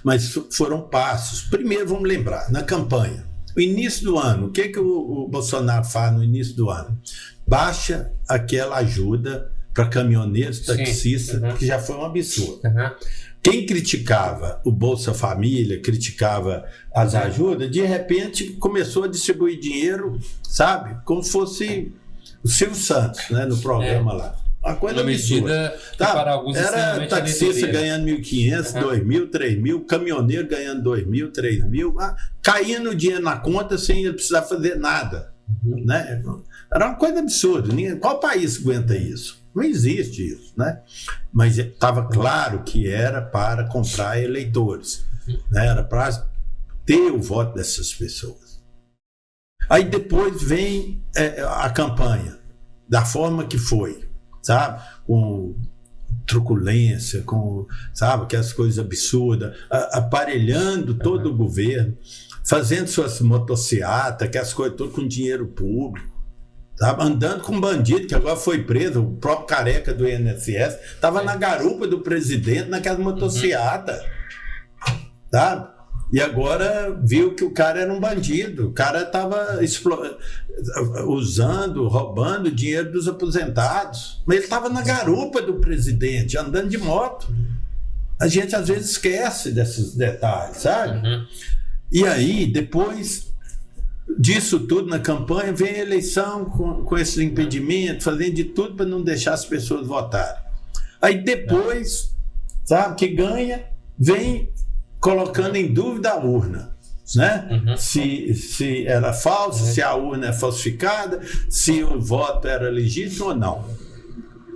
mas foram passos. Primeiro, vamos lembrar, na campanha, o início do ano, o que o Bolsonaro faz no início do ano? Baixa aquela ajuda para caminhoneiros, taxistas, que já foi um absurdo. Quem criticava o Bolsa Família, criticava as ajudas, de repente começou a distribuir dinheiro, sabe? Como se fosse o Silvio Santos, né, no programa lá. Uma coisa absurda. Para alguns era taxista ganhando 1.500, 2.000, 3.000, caminhoneiro ganhando 2.000, 3.000, caindo dinheiro na conta sem ele precisar fazer nada. Né? Era uma coisa absurda. Qual país aguenta isso? Não existe isso, né? Mas estava claro que era para comprar eleitores, né? Era para ter o voto dessas pessoas. Aí depois vem a campanha, da forma que foi, sabe? Com truculência, sabe? Aquelas coisas absurdas, aparelhando todo o governo, fazendo suas motocicletas, aquelas coisas todas com dinheiro público. Tava andando com um bandido que agora foi preso, o próprio careca do INSS, estava na garupa do presidente naquela motocicleta, tá? E agora viu que o cara era um bandido, o cara estava roubando dinheiro dos aposentados, mas ele estava na garupa do presidente, andando de moto. A gente às vezes esquece desses detalhes, sabe? E aí, depois disso tudo na campanha, vem a eleição com esses impedimentos, fazendo de tudo para não deixar as pessoas votarem. Aí depois, sabe, que ganha, vem colocando em dúvida a urna, né? Se era falsa, se a urna é falsificada, se o voto era legítimo ou não.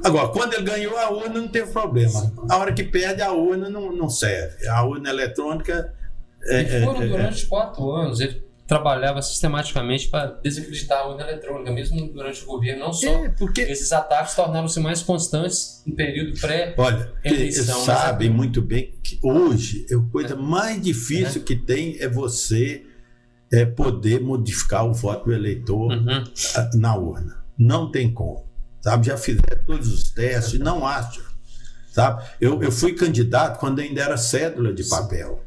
Agora, quando ele ganhou a urna, não teve problema. A hora que perde a urna, não serve. A urna eletrônica... foram durante 4 anos, ele trabalhava sistematicamente para desacreditar a urna eletrônica, mesmo durante o governo, não só porque esses ataques tornaram-se mais constantes em período pré-eleição. Olha, eles sabem muito bem que hoje a coisa mais difícil que tem é você poder modificar o voto do eleitor na urna. Não tem como, sabe? Já fizeram todos os testes, não acho, sabe? Eu fui candidato quando ainda era cédula de papel.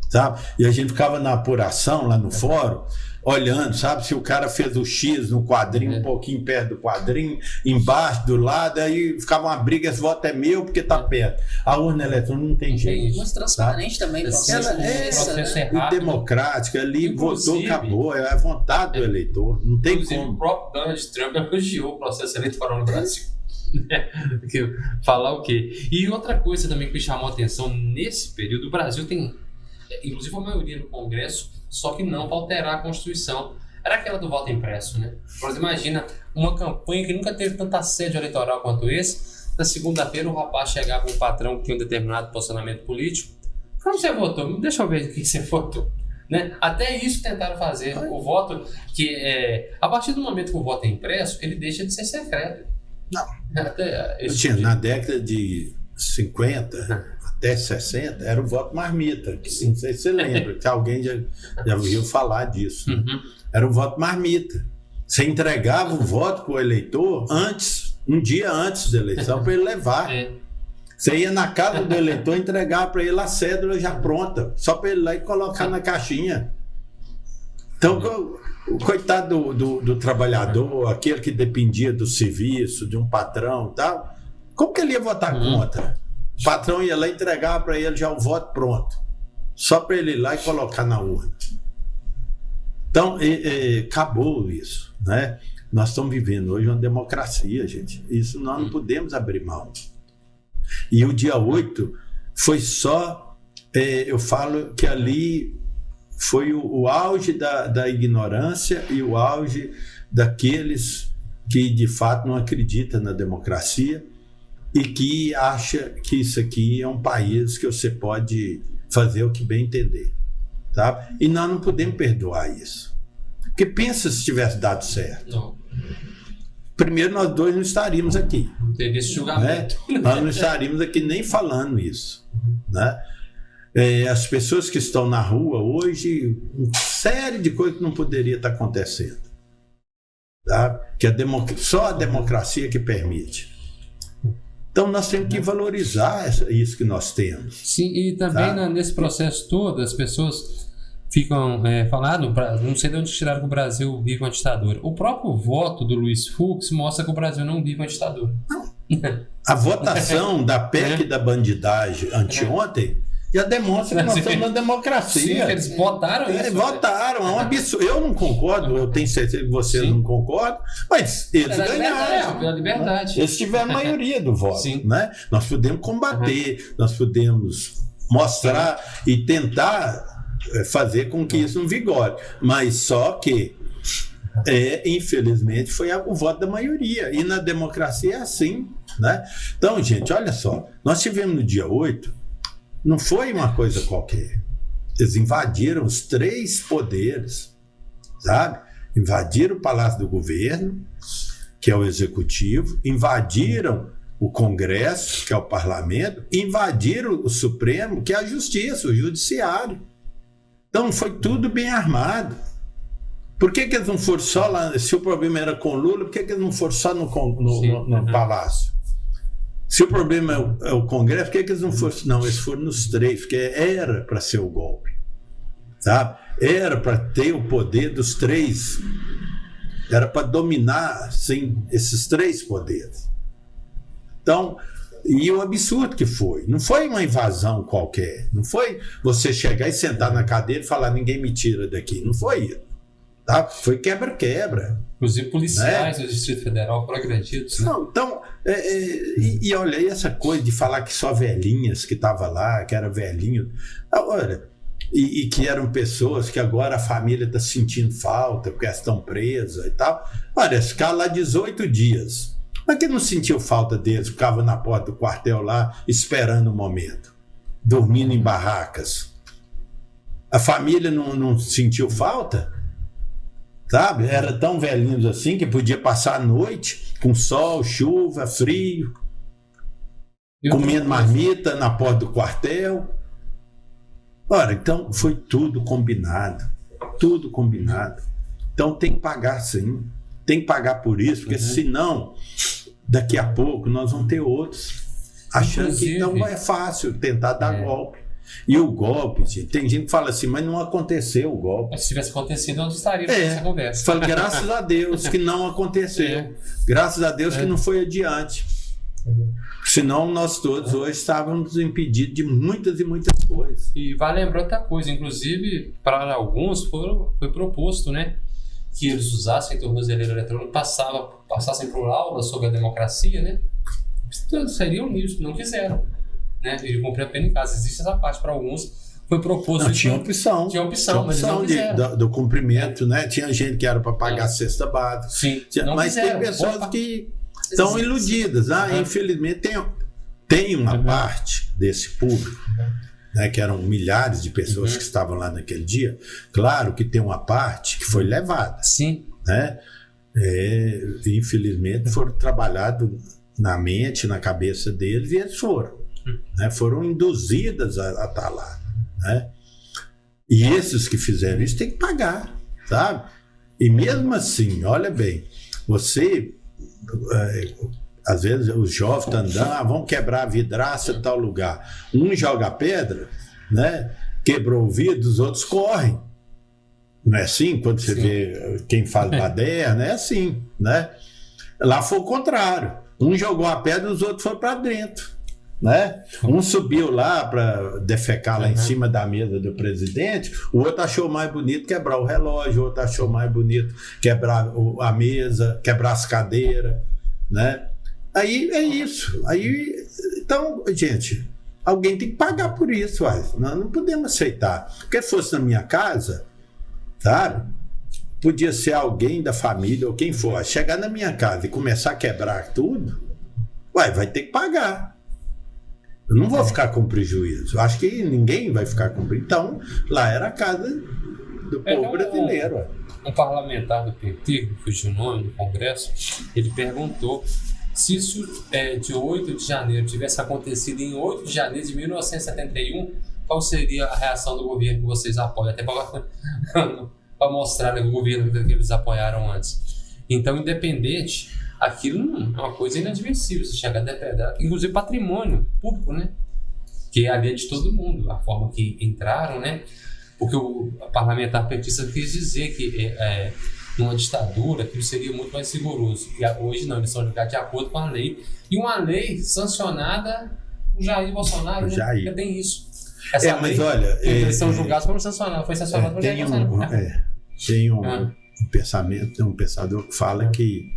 Sabe? E a gente ficava na apuração lá no fórum, olhando, sabe, se o cara fez o X no quadrinho, um pouquinho perto do quadrinho, embaixo, do lado, aí ficava uma briga, esse voto é meu porque tá perto. A urna eletrônica não tem jeito. Muito transparente também. Ela é democrática, ali votou, acabou, é a vontade do eleitor, não tem inclusive, como. O próprio Donald Trump elogiou o processo eleitoral no Brasil. Falar o quê? E outra coisa também que me chamou a atenção nesse período, o Brasil tem... inclusive a maioria no Congresso, só que não para alterar a Constituição. Era aquela do voto impresso, né? Mas imagina uma campanha que nunca teve tanta assédio eleitoral quanto esse. Na segunda-feira o rapaz chegava com um patrão que tinha um determinado posicionamento político. Como você votou? Deixa eu ver o que você votou. Né? Até isso tentaram fazer. O voto, a partir do momento que o voto é impresso, ele deixa de ser secreto. Não. Na década de 50... até 60, era o voto marmita, que não sei se você lembra, que alguém já ouviu falar disso. Né? Era o voto marmita. Você entregava o voto para o eleitor um dia antes da eleição, para ele levar. Você ia na casa do eleitor entregar para ele a cédula já pronta, só para ele ir lá e colocar na caixinha. Então, o coitado do trabalhador, aquele que dependia do serviço, de um patrão e tal, como que ele ia votar contra? O patrão ia lá entregar para ele já o voto pronto, só para ele ir lá e colocar na urna. Então, acabou isso, né? Nós estamos vivendo hoje uma democracia, gente. Isso nós não podemos abrir mão. E o dia 8 foi só, eu falo que ali foi o auge da ignorância e o auge daqueles que de fato não acreditam na democracia e que acha que isso aqui é um país que você pode fazer o que bem entender, tá? E nós não podemos perdoar isso. Porque pensa se tivesse dado certo. Não. Primeiro, nós dois não estaríamos aqui. Não teve esse julgamento. Né? Nós não estaríamos aqui nem falando isso. Né? As pessoas que estão na rua hoje, uma série de coisas que não poderia estar acontecendo. Tá? Que só a democracia que permite. Então nós temos que valorizar isso que nós temos. Sim, e também Tá? nesse processo todo, as pessoas ficam falando, não sei de onde tiraram que o Brasil vive uma ditadura. O próprio voto do Luiz Fux mostra que o Brasil não vive uma ditadura. A votação da PEC da bandidagem anteontem já demonstra que nós estamos na democracia. Sim, eles votaram isso. Votaram, é um absurdo. Eu não concordo, eu tenho certeza que vocês não concordam, mas eles ganharam. Pela liberdade. Eles tiveram a maioria do voto. Sim. Né? Nós podemos combater, nós podemos mostrar e tentar fazer com que isso não vigore. Mas só que, infelizmente, foi o voto da maioria. E na democracia é assim. Né? Então, gente, olha só. Nós tivemos no dia 8, não foi uma coisa qualquer. Eles invadiram os 3 poderes, sabe? Invadiram o Palácio do Governo, que é o Executivo, invadiram o Congresso, que é o Parlamento, invadiram o Supremo, que é a Justiça, o Judiciário. Então foi tudo bem armado. Por que eles não foram só lá? Se o problema era com Lula, por que eles não foram só no Palácio? Se o problema é o Congresso, por que eles não foram? Não, eles foram nos 3, porque era para ser o golpe. Sabe? Era para ter o poder dos 3. Era para dominar, sim, esses 3 poderes. Então, e o absurdo que foi. Não foi uma invasão qualquer. Não foi você chegar e sentar na cadeira e falar, ninguém me tira daqui. Não foi isso. Tá? Foi quebra-quebra. Inclusive policiais do Distrito Federal foram agredidos. Né? Não, então, e olha, e essa coisa de falar que só velhinhas que estavam lá, que era velhinho. Olha, e que eram pessoas que agora a família está sentindo falta, porque elas estão presas e tal. Olha, ficaram lá 18 dias. Mas que não sentiu falta deles, ficava na porta do quartel lá, esperando o momento, dormindo em barracas. A família não sentiu falta? Sabe? Era tão velhinhos assim que podia passar a noite com sol, chuva, frio, comendo marmita na porta do quartel. Ora, então foi tudo combinado. Tudo combinado. Então tem que pagar sim. Tem que pagar por isso, porque senão, daqui a pouco, nós vamos ter outros achando que não é fácil tentar dar golpe. E o golpe, gente, tem gente que fala assim, mas não aconteceu o golpe. Mas se tivesse acontecido, nós estaríamos nessa conversa. Fala, graças a Deus que não aconteceu. Graças a Deus que não foi adiante. Senão nós todos hoje estávamos impedidos de muitas e muitas coisas. E vale lembrar outra coisa, inclusive, para alguns foi proposto, né? Que eles usassem tornozeleiro eletrônico, passassem por aula sobre a democracia, né? Seriam nisso, não quiseram. Né? Ele cumpriu a pena em casa. Existe essa parte para alguns. Foi proposto. Não, tinha opção. Tinha opção, mas não do cumprimento, né? Tinha gente que era para pagar a cesta básica. Sim, mas tem pessoas que estão iludidas. Infelizmente, tem uma parte desse público, né, que eram milhares de pessoas que estavam lá naquele dia. Claro que tem uma parte que foi levada. Sim. Né? Infelizmente, foram trabalhados na mente, na cabeça deles, e eles foram. Né? Foram induzidas a estar lá. Né? E esses que fizeram isso têm que pagar, sabe? E mesmo assim, olha bem, você... às vezes os jovens estão andando, vamos quebrar a vidraça em tal lugar. Um joga pedra, né? Quebrou o vidro, os outros correm. Não é assim? Quando você vê quem fala baderna, é assim, né? Lá foi o contrário. Um jogou a pedra, os outros foram para dentro. né? Um subiu lá para defecar lá em cima da mesa do presidente, o outro achou mais bonito quebrar o relógio, o outro achou mais bonito quebrar a mesa, quebrar as cadeiras, né? Aí é isso. Aí, então, gente, alguém tem que pagar por isso, nós não podemos aceitar. Porque se fosse na minha casa, sabe? Podia ser alguém da família ou quem for, chegar na minha casa e começar a quebrar tudo, vai ter que pagar. Eu não vou ficar com prejuízo. Eu acho que ninguém vai ficar com prejuízo. Então, lá era a casa do povo brasileiro. Um parlamentar do PT, que fugiu o nome, no Congresso, ele perguntou se isso de 8 de janeiro tivesse acontecido em 8 de janeiro de 1971, qual seria a reação do governo que vocês apoiam? Até para mostrar, né, o governo que eles apoiaram antes. Então, independente, aquilo é uma coisa inadmissível, se chegar a depredar, inclusive patrimônio público, né? Que é a lei de todo mundo, a forma que entraram, né? Porque o parlamentar petista quis dizer que numa ditadura aquilo seria muito mais rigoroso. E hoje não, eles são julgados de acordo com a lei. E uma lei sancionada por Jair Bolsonaro, né? Jair. Já tem isso. Essa mas lei, olha... eles são julgados por sancionar, foi sancionado por Jair Bolsonaro. Tem um pensamento, tem um pensador que fala que,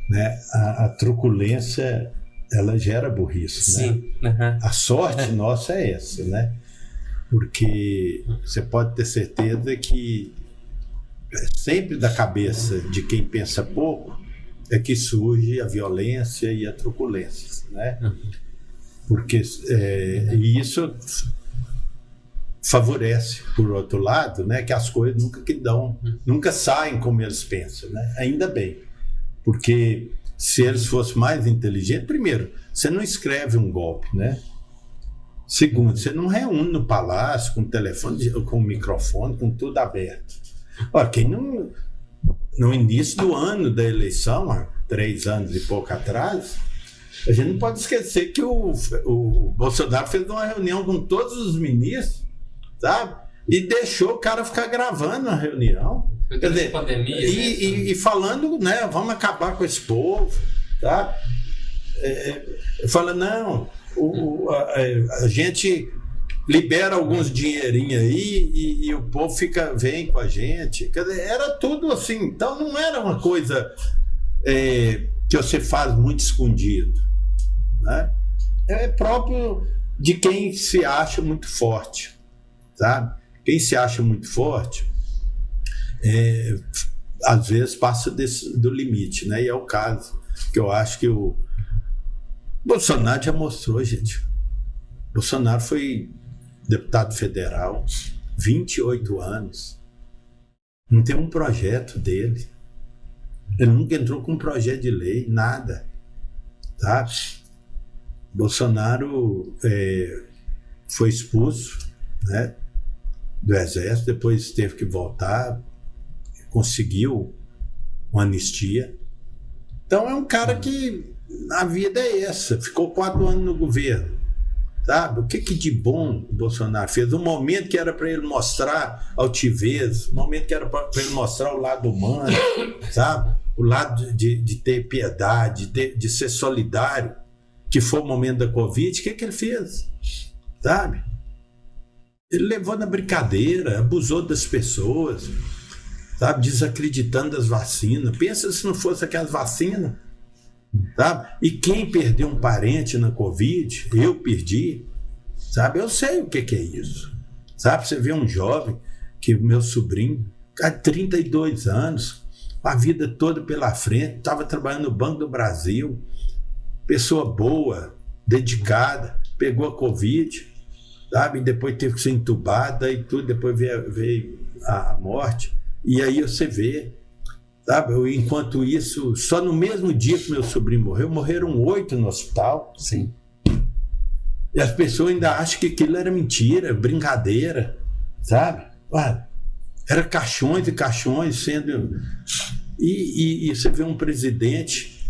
né, a truculência, ela gera burrice. Sim. Né? A sorte nossa é essa, né? Porque você pode ter certeza que sempre da cabeça de quem pensa pouco é que surge a violência e a truculência, né? Porque e isso favorece, por outro lado, né, que as coisas nunca saem como eles pensam, né? Ainda bem, porque se eles fossem mais inteligentes, primeiro, você não escreve um golpe, né? Segundo, você não reúne no palácio com telefone, com microfone, com tudo aberto. Olha, quem não, no início do ano da eleição, há 3 anos e pouco atrás, a gente não pode esquecer que o Bolsonaro fez uma reunião com todos os ministros, sabe? E deixou o cara ficar gravando a reunião. Quer dizer, pandemia, e falando, né, vamos acabar com esse povo, tá? Fala, não, a gente libera alguns dinheirinhos aí e o povo vem com a gente. Quer dizer, era tudo assim. Então não era uma coisa que você faz muito escondido, né? É próprio de quem se acha muito forte, sabe? Quem se acha muito forte às vezes passa do limite, né? E é o caso que eu acho que o Bolsonaro já mostrou, gente. Bolsonaro foi deputado federal, 28 anos. Não tem um projeto dele. Ele nunca entrou com um projeto de lei, nada. Tá? Bolsonaro foi expulso, né, do Exército, depois teve que voltar, conseguiu uma anistia. Então é um cara que a vida é essa, ficou 4 anos no governo, sabe? O que de bom o Bolsonaro fez? Um momento que era para ele mostrar altivez, um momento que era para ele mostrar o lado humano, sabe? O lado de ter piedade, de ser solidário, que foi o momento da Covid. O que ele fez? Sabe? Ele levou na brincadeira, abusou das pessoas, sabe? Desacreditando das vacinas. Pensa se não fosse aquelas vacinas. Sabe? E quem perdeu um parente na Covid, eu perdi, sabe? Eu sei o que é isso, sabe? Você vê um jovem, que meu sobrinho, há 32 anos, a vida toda pela frente, estava trabalhando no Banco do Brasil, pessoa boa, dedicada, pegou a Covid, sabe? E depois teve que ser entubada e tudo, depois veio a morte. E aí você vê, sabe? Enquanto isso, só no mesmo dia que meu sobrinho morreu, morreram 8 no hospital. Sim. E as pessoas ainda acham que aquilo era mentira, brincadeira, sabe? Olha, era caixões e caixões sendo... E você vê um presidente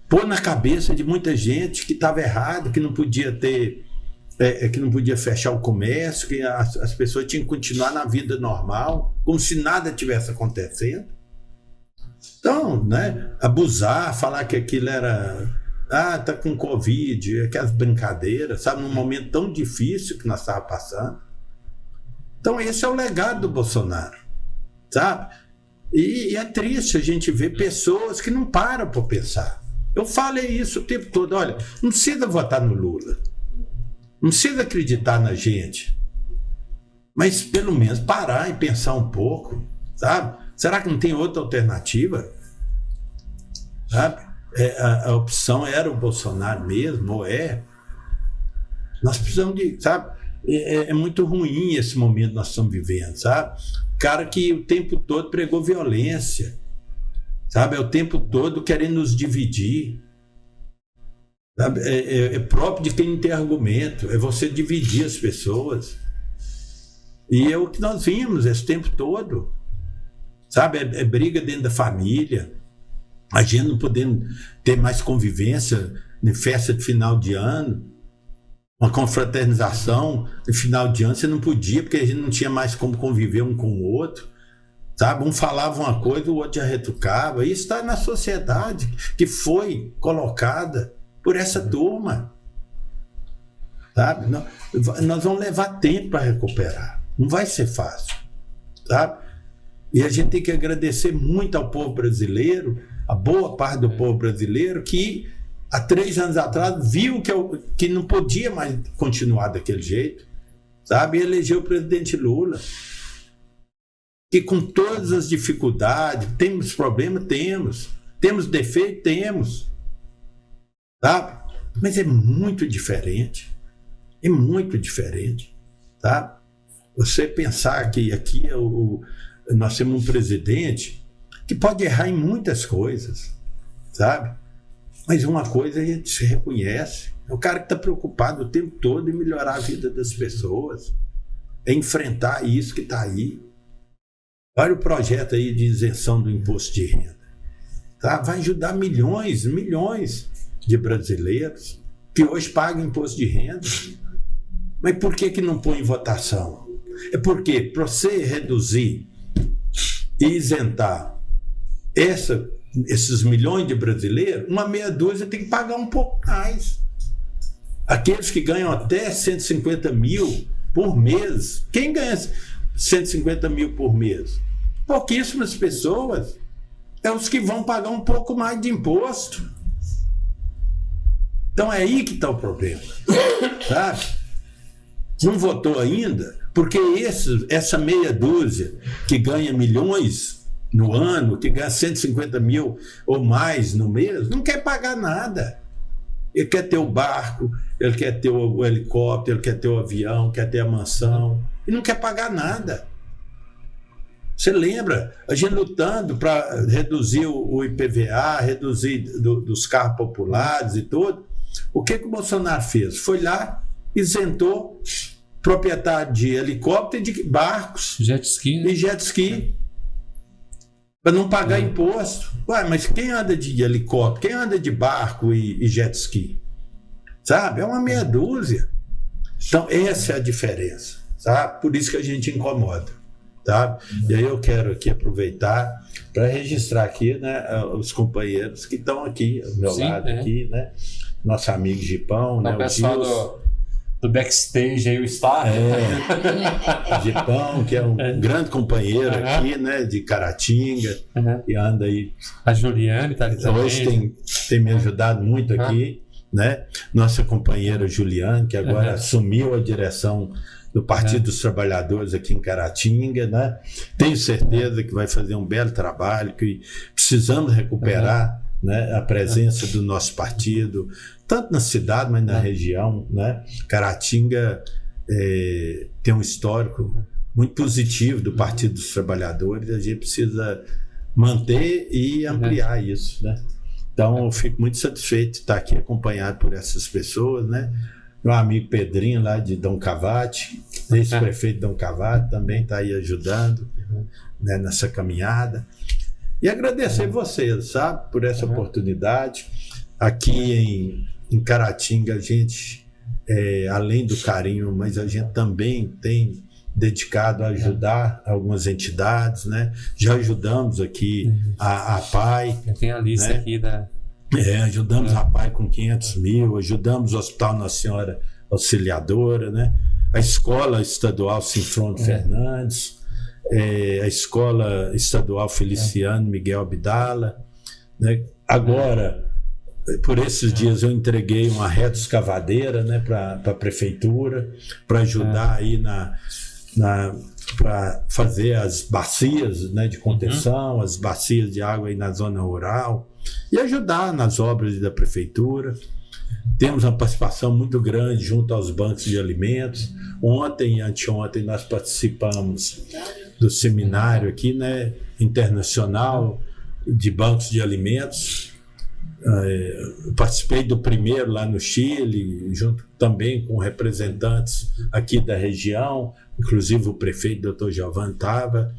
pôr na cabeça de muita gente que estava errado, que não podia ter... que não podia fechar o comércio, que as pessoas tinham que continuar na vida normal, como se nada tivesse acontecendo. Então, né, abusar, falar que aquilo era tá com Covid, aquelas brincadeiras, sabe? Num momento tão difícil que nós estávamos passando. Então esse é o legado do Bolsonaro, sabe? E é triste a gente ver pessoas que não param para pensar. Eu falei isso o tempo todo, olha, não precisa votar no Lula, não precisa acreditar na gente, mas pelo menos parar e pensar um pouco, sabe? Será que não tem outra alternativa? Sabe? A opção era o Bolsonaro mesmo, ou é? Nós precisamos de, sabe? É muito ruim esse momento que nós estamos vivendo, sabe? Cara que o tempo todo pregou violência, sabe? É o tempo todo querendo nos dividir, sabe? É próprio de quem não tem argumento, é você dividir as pessoas. E é o que nós vimos esse tempo todo, sabe? É briga dentro da família, a gente não podendo ter mais convivência em festa de final de ano, uma confraternização no final de ano, você não podia, porque a gente não tinha mais como conviver um com o outro, sabe? Um falava uma coisa, o outro já retrucava. Isso está na sociedade que foi colocada por essa turma, sabe? Nós vamos levar tempo para recuperar, não vai ser fácil, sabe? E a gente tem que agradecer muito ao povo brasileiro, a boa parte do povo brasileiro, que há 3 anos atrás viu que não podia mais continuar daquele jeito, sabe? E elegeu o presidente Lula. Que com todas as dificuldades, temos problemas? Temos defeito? Temos. Sabe? Mas é muito diferente. É muito diferente. Sabe? Você pensar que aqui nós temos um presidente que pode errar em muitas coisas, sabe? Mas uma coisa a gente se reconhece, é o cara que está preocupado o tempo todo em melhorar a vida das pessoas, é enfrentar isso que está aí. Olha o projeto aí de isenção do imposto de renda, tá? Vai ajudar milhões de brasileiros que hoje pagam imposto de renda. Mas por que não põe em votação? É porque para você reduzir e isentar esses milhões de brasileiros, uma meia dúzia tem que pagar um pouco mais. Aqueles que ganham até 150 mil por mês, quem ganha 150 mil por mês? Pouquíssimas pessoas. É os que vão pagar um pouco mais de imposto. Então é aí que está o problema, sabe? Não votou ainda, porque essa meia dúzia que ganha milhões no ano, que ganha 150 mil ou mais no mês, não quer pagar nada. Ele quer ter o barco, ele quer ter o helicóptero, ele quer ter o avião, quer ter a mansão, e não quer pagar nada. Você lembra? A gente lutando para reduzir o IPVA, reduzir dos carros populares e tudo. O que o Bolsonaro fez? Foi lá, isentou proprietário de helicóptero e de barcos. Jet ski, né? E jet ski. Para não pagar imposto. Ué, mas quem anda de helicóptero? Quem anda de barco e jet ski? Sabe? É uma meia dúzia. Então, essa é a diferença. Sabe? Por isso que a gente incomoda. Sabe? E aí eu quero aqui aproveitar para registrar aqui, né, os companheiros que estão aqui ao meu lado, aqui, né? Nosso amigo Gipão, né? O pessoal do backstage aí, o staff. Gipão, que é um grande companheiro aqui, né? De Caratinga, que anda aí. A Juliane está ali também. Hoje tem me ajudado muito aqui, né? Nossa companheira Juliane, que agora assumiu a direção do Partido dos Trabalhadores aqui em Caratinga, né? Tenho certeza que vai fazer um belo trabalho, que precisamos recuperar né, a presença do nosso partido, tanto na cidade, mas na região, né? Caratinga tem um histórico muito positivo do Partido dos Trabalhadores, a gente precisa manter e ampliar isso, né? Então, eu fico muito satisfeito de estar aqui acompanhado por essas pessoas, né? Meu amigo Pedrinho, lá de Dom Cavate, ex-prefeito de Dom Cavate, também está aí ajudando né, nessa caminhada. E agradecer vocês, sabe, por essa oportunidade. Aqui em Caratinga, a gente, além do carinho, mas a gente também tem dedicado a ajudar algumas entidades, né? Já ajudamos aqui a PAI. Tem a lista né? aqui Ajudamos a PAI com 500 mil, ajudamos o Hospital Nossa Senhora Auxiliadora, né? A Escola Estadual Sinfrono Fernandes, a Escola Estadual Feliciano Miguel Abdala, né? Agora, por esses dias eu entreguei uma reta escavadeira, né, para a prefeitura, para ajudar aí para fazer as bacias, né, de contenção, as bacias de água aí na zona rural e ajudar nas obras da prefeitura. Temos uma participação muito grande junto aos bancos de alimentos. Ontem e anteontem nós participamos do seminário aqui, né, internacional de bancos de alimentos. Eu participei do primeiro lá no Chile, junto também com representantes aqui da região, inclusive o prefeito Dr. Giovanni estava.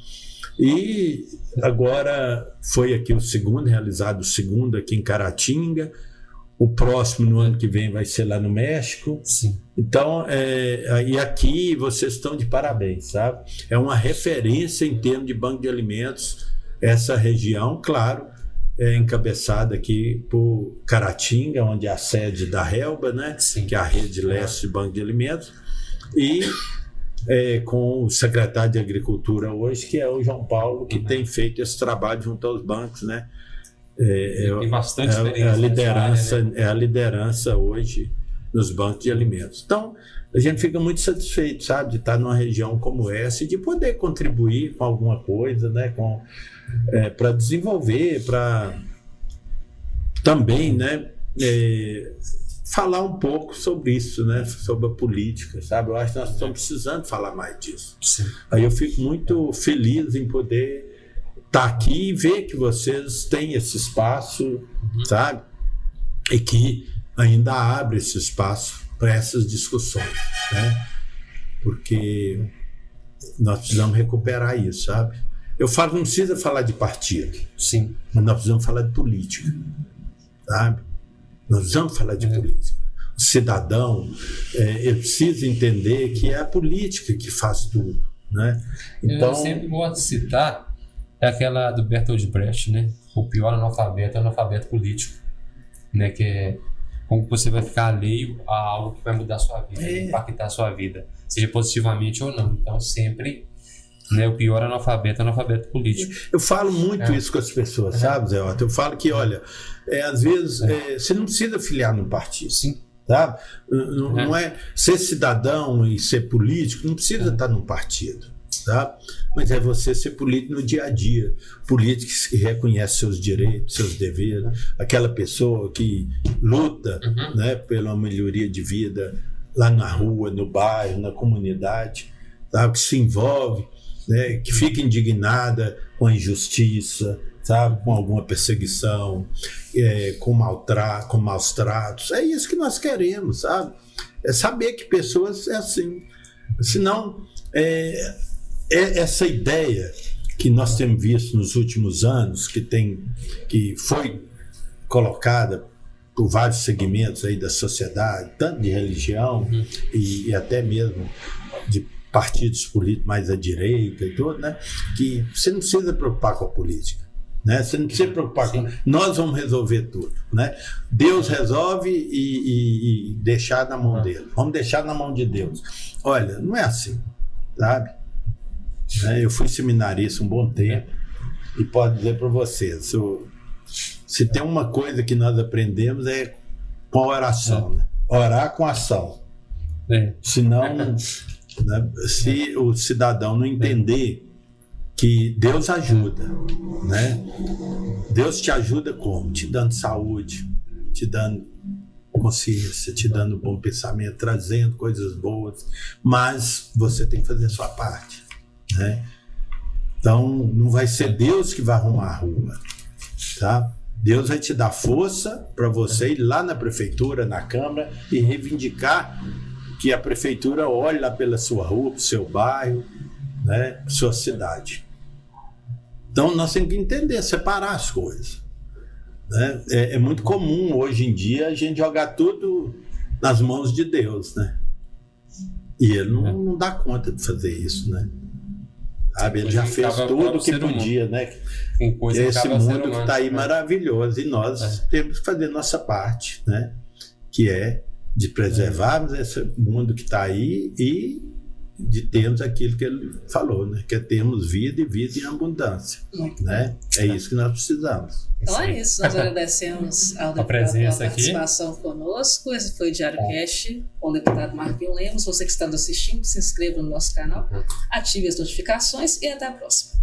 E agora foi aqui o segundo, realizado o segundo aqui em Caratinga. O próximo, no ano que vem, vai ser lá no México. Sim. Então, e aqui vocês estão de parabéns, sabe? É uma referência em termos de banco de alimentos. Essa região, claro, é encabeçada aqui por Caratinga, onde é a sede da Relba, né? Sim. Que é a rede leste de banco de alimentos, e com o secretário de Agricultura hoje, que é o João Paulo, que tem feito esse trabalho junto aos bancos, né? Tem bastante experiência. É a liderança hoje nos bancos de alimentos. Então, a gente fica muito satisfeito, sabe, de estar numa região como essa e de poder contribuir com alguma coisa, né, para desenvolver, para também, né, falar um pouco sobre isso, né, sobre a política, sabe? Eu acho que nós estamos precisando falar mais disso. Sim. Aí eu fico muito feliz em poder estar aqui e ver que vocês têm esse espaço, sabe? E que ainda abre esse espaço para essas discussões, né? Porque nós precisamos recuperar isso, sabe? Eu falo, não precisa falar de partido. Sim. Mas nós precisamos falar de política, sabe? Nós precisamos falar de política. O cidadão, ele precisa entender que é a política que faz tudo, né? Então, eu sempre gosto de citar aquela do Bertolt Brecht, né? O pior analfabeto é o analfabeto político, né? Que é como você vai ficar alheio a algo que vai mudar a sua vida, impactar a sua vida, seja positivamente ou não. Então, sempre, né, o pior analfabeto é o analfabeto político. Eu falo muito isso com as pessoas, sabe, Zé Otto? Eu falo que, olha, às vezes você não precisa filiar num partido. Sim. Sabe? Não é ser cidadão e ser político, não precisa estar num partido. Tá? Mas é você ser político no dia a dia, político que reconhece seus direitos, seus deveres, aquela pessoa que luta, né, pela melhoria de vida lá na rua, no bairro, na comunidade, sabe? Que se envolve, né, que fica indignada com a injustiça, sabe? Com alguma perseguição, com maus tratos. É isso que nós queremos, sabe? É saber que pessoas é assim. Senão, essa ideia que nós temos visto nos últimos anos, que foi colocada por vários segmentos aí da sociedade, tanto de religião e até mesmo de partidos políticos mais à direita e tudo, né? Que você não precisa preocupar com a política, né? Você não precisa preocupar com... Nós vamos resolver tudo, né? Deus resolve e deixar na mão dele. Vamos deixar na mão de Deus. Olha, não é assim, sabe? Eu fui seminarista um bom tempo e posso dizer para vocês, se tem uma coisa que nós aprendemos é com a oração, né? Orar com ação. Senão, né, se o cidadão não entender que Deus ajuda, né? Deus te ajuda como? Te dando saúde, te dando consciência, te dando bom pensamento, trazendo coisas boas, mas você tem que fazer a sua parte. Né? Então não vai ser Deus que vai arrumar a rua, tá? Deus vai te dar força para você ir lá na prefeitura, na Câmara e reivindicar que a prefeitura olhe lá pela sua rua, pro seu bairro, né? Sua cidade. Então nós temos que entender, separar as coisas, né? É muito comum hoje em dia a gente jogar tudo nas mãos de Deus, né? E ele não dá conta de fazer isso, né? sabe? Ele já fez tudo o que podia, né? Esse mundo que está aí maravilhoso, e nós temos que fazer nossa parte, né? Que é de preservarmos esse mundo que está aí e de termos aquilo que ele falou, né? Que é termos vida e vida em abundância, né? É isso que nós precisamos. Então é isso, nós agradecemos ao deputado pela participação conosco. Esse foi o Diário Cast com o deputado Marquinhos Lemos. Você que está nos assistindo, se inscreva no nosso canal, ative as notificações e até a próxima.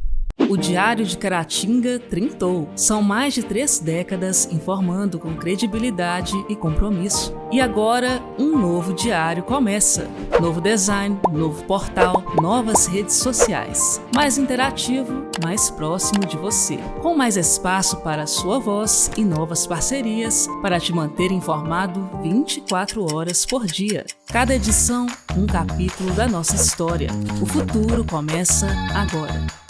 O Diário de Caratinga trintou. São mais de 3 décadas informando com credibilidade e compromisso. E agora, um novo diário começa. Novo design, novo portal, novas redes sociais. Mais interativo, mais próximo de você. Com mais espaço para a sua voz e novas parcerias para te manter informado 24 horas por dia. Cada edição, um capítulo da nossa história. O futuro começa agora.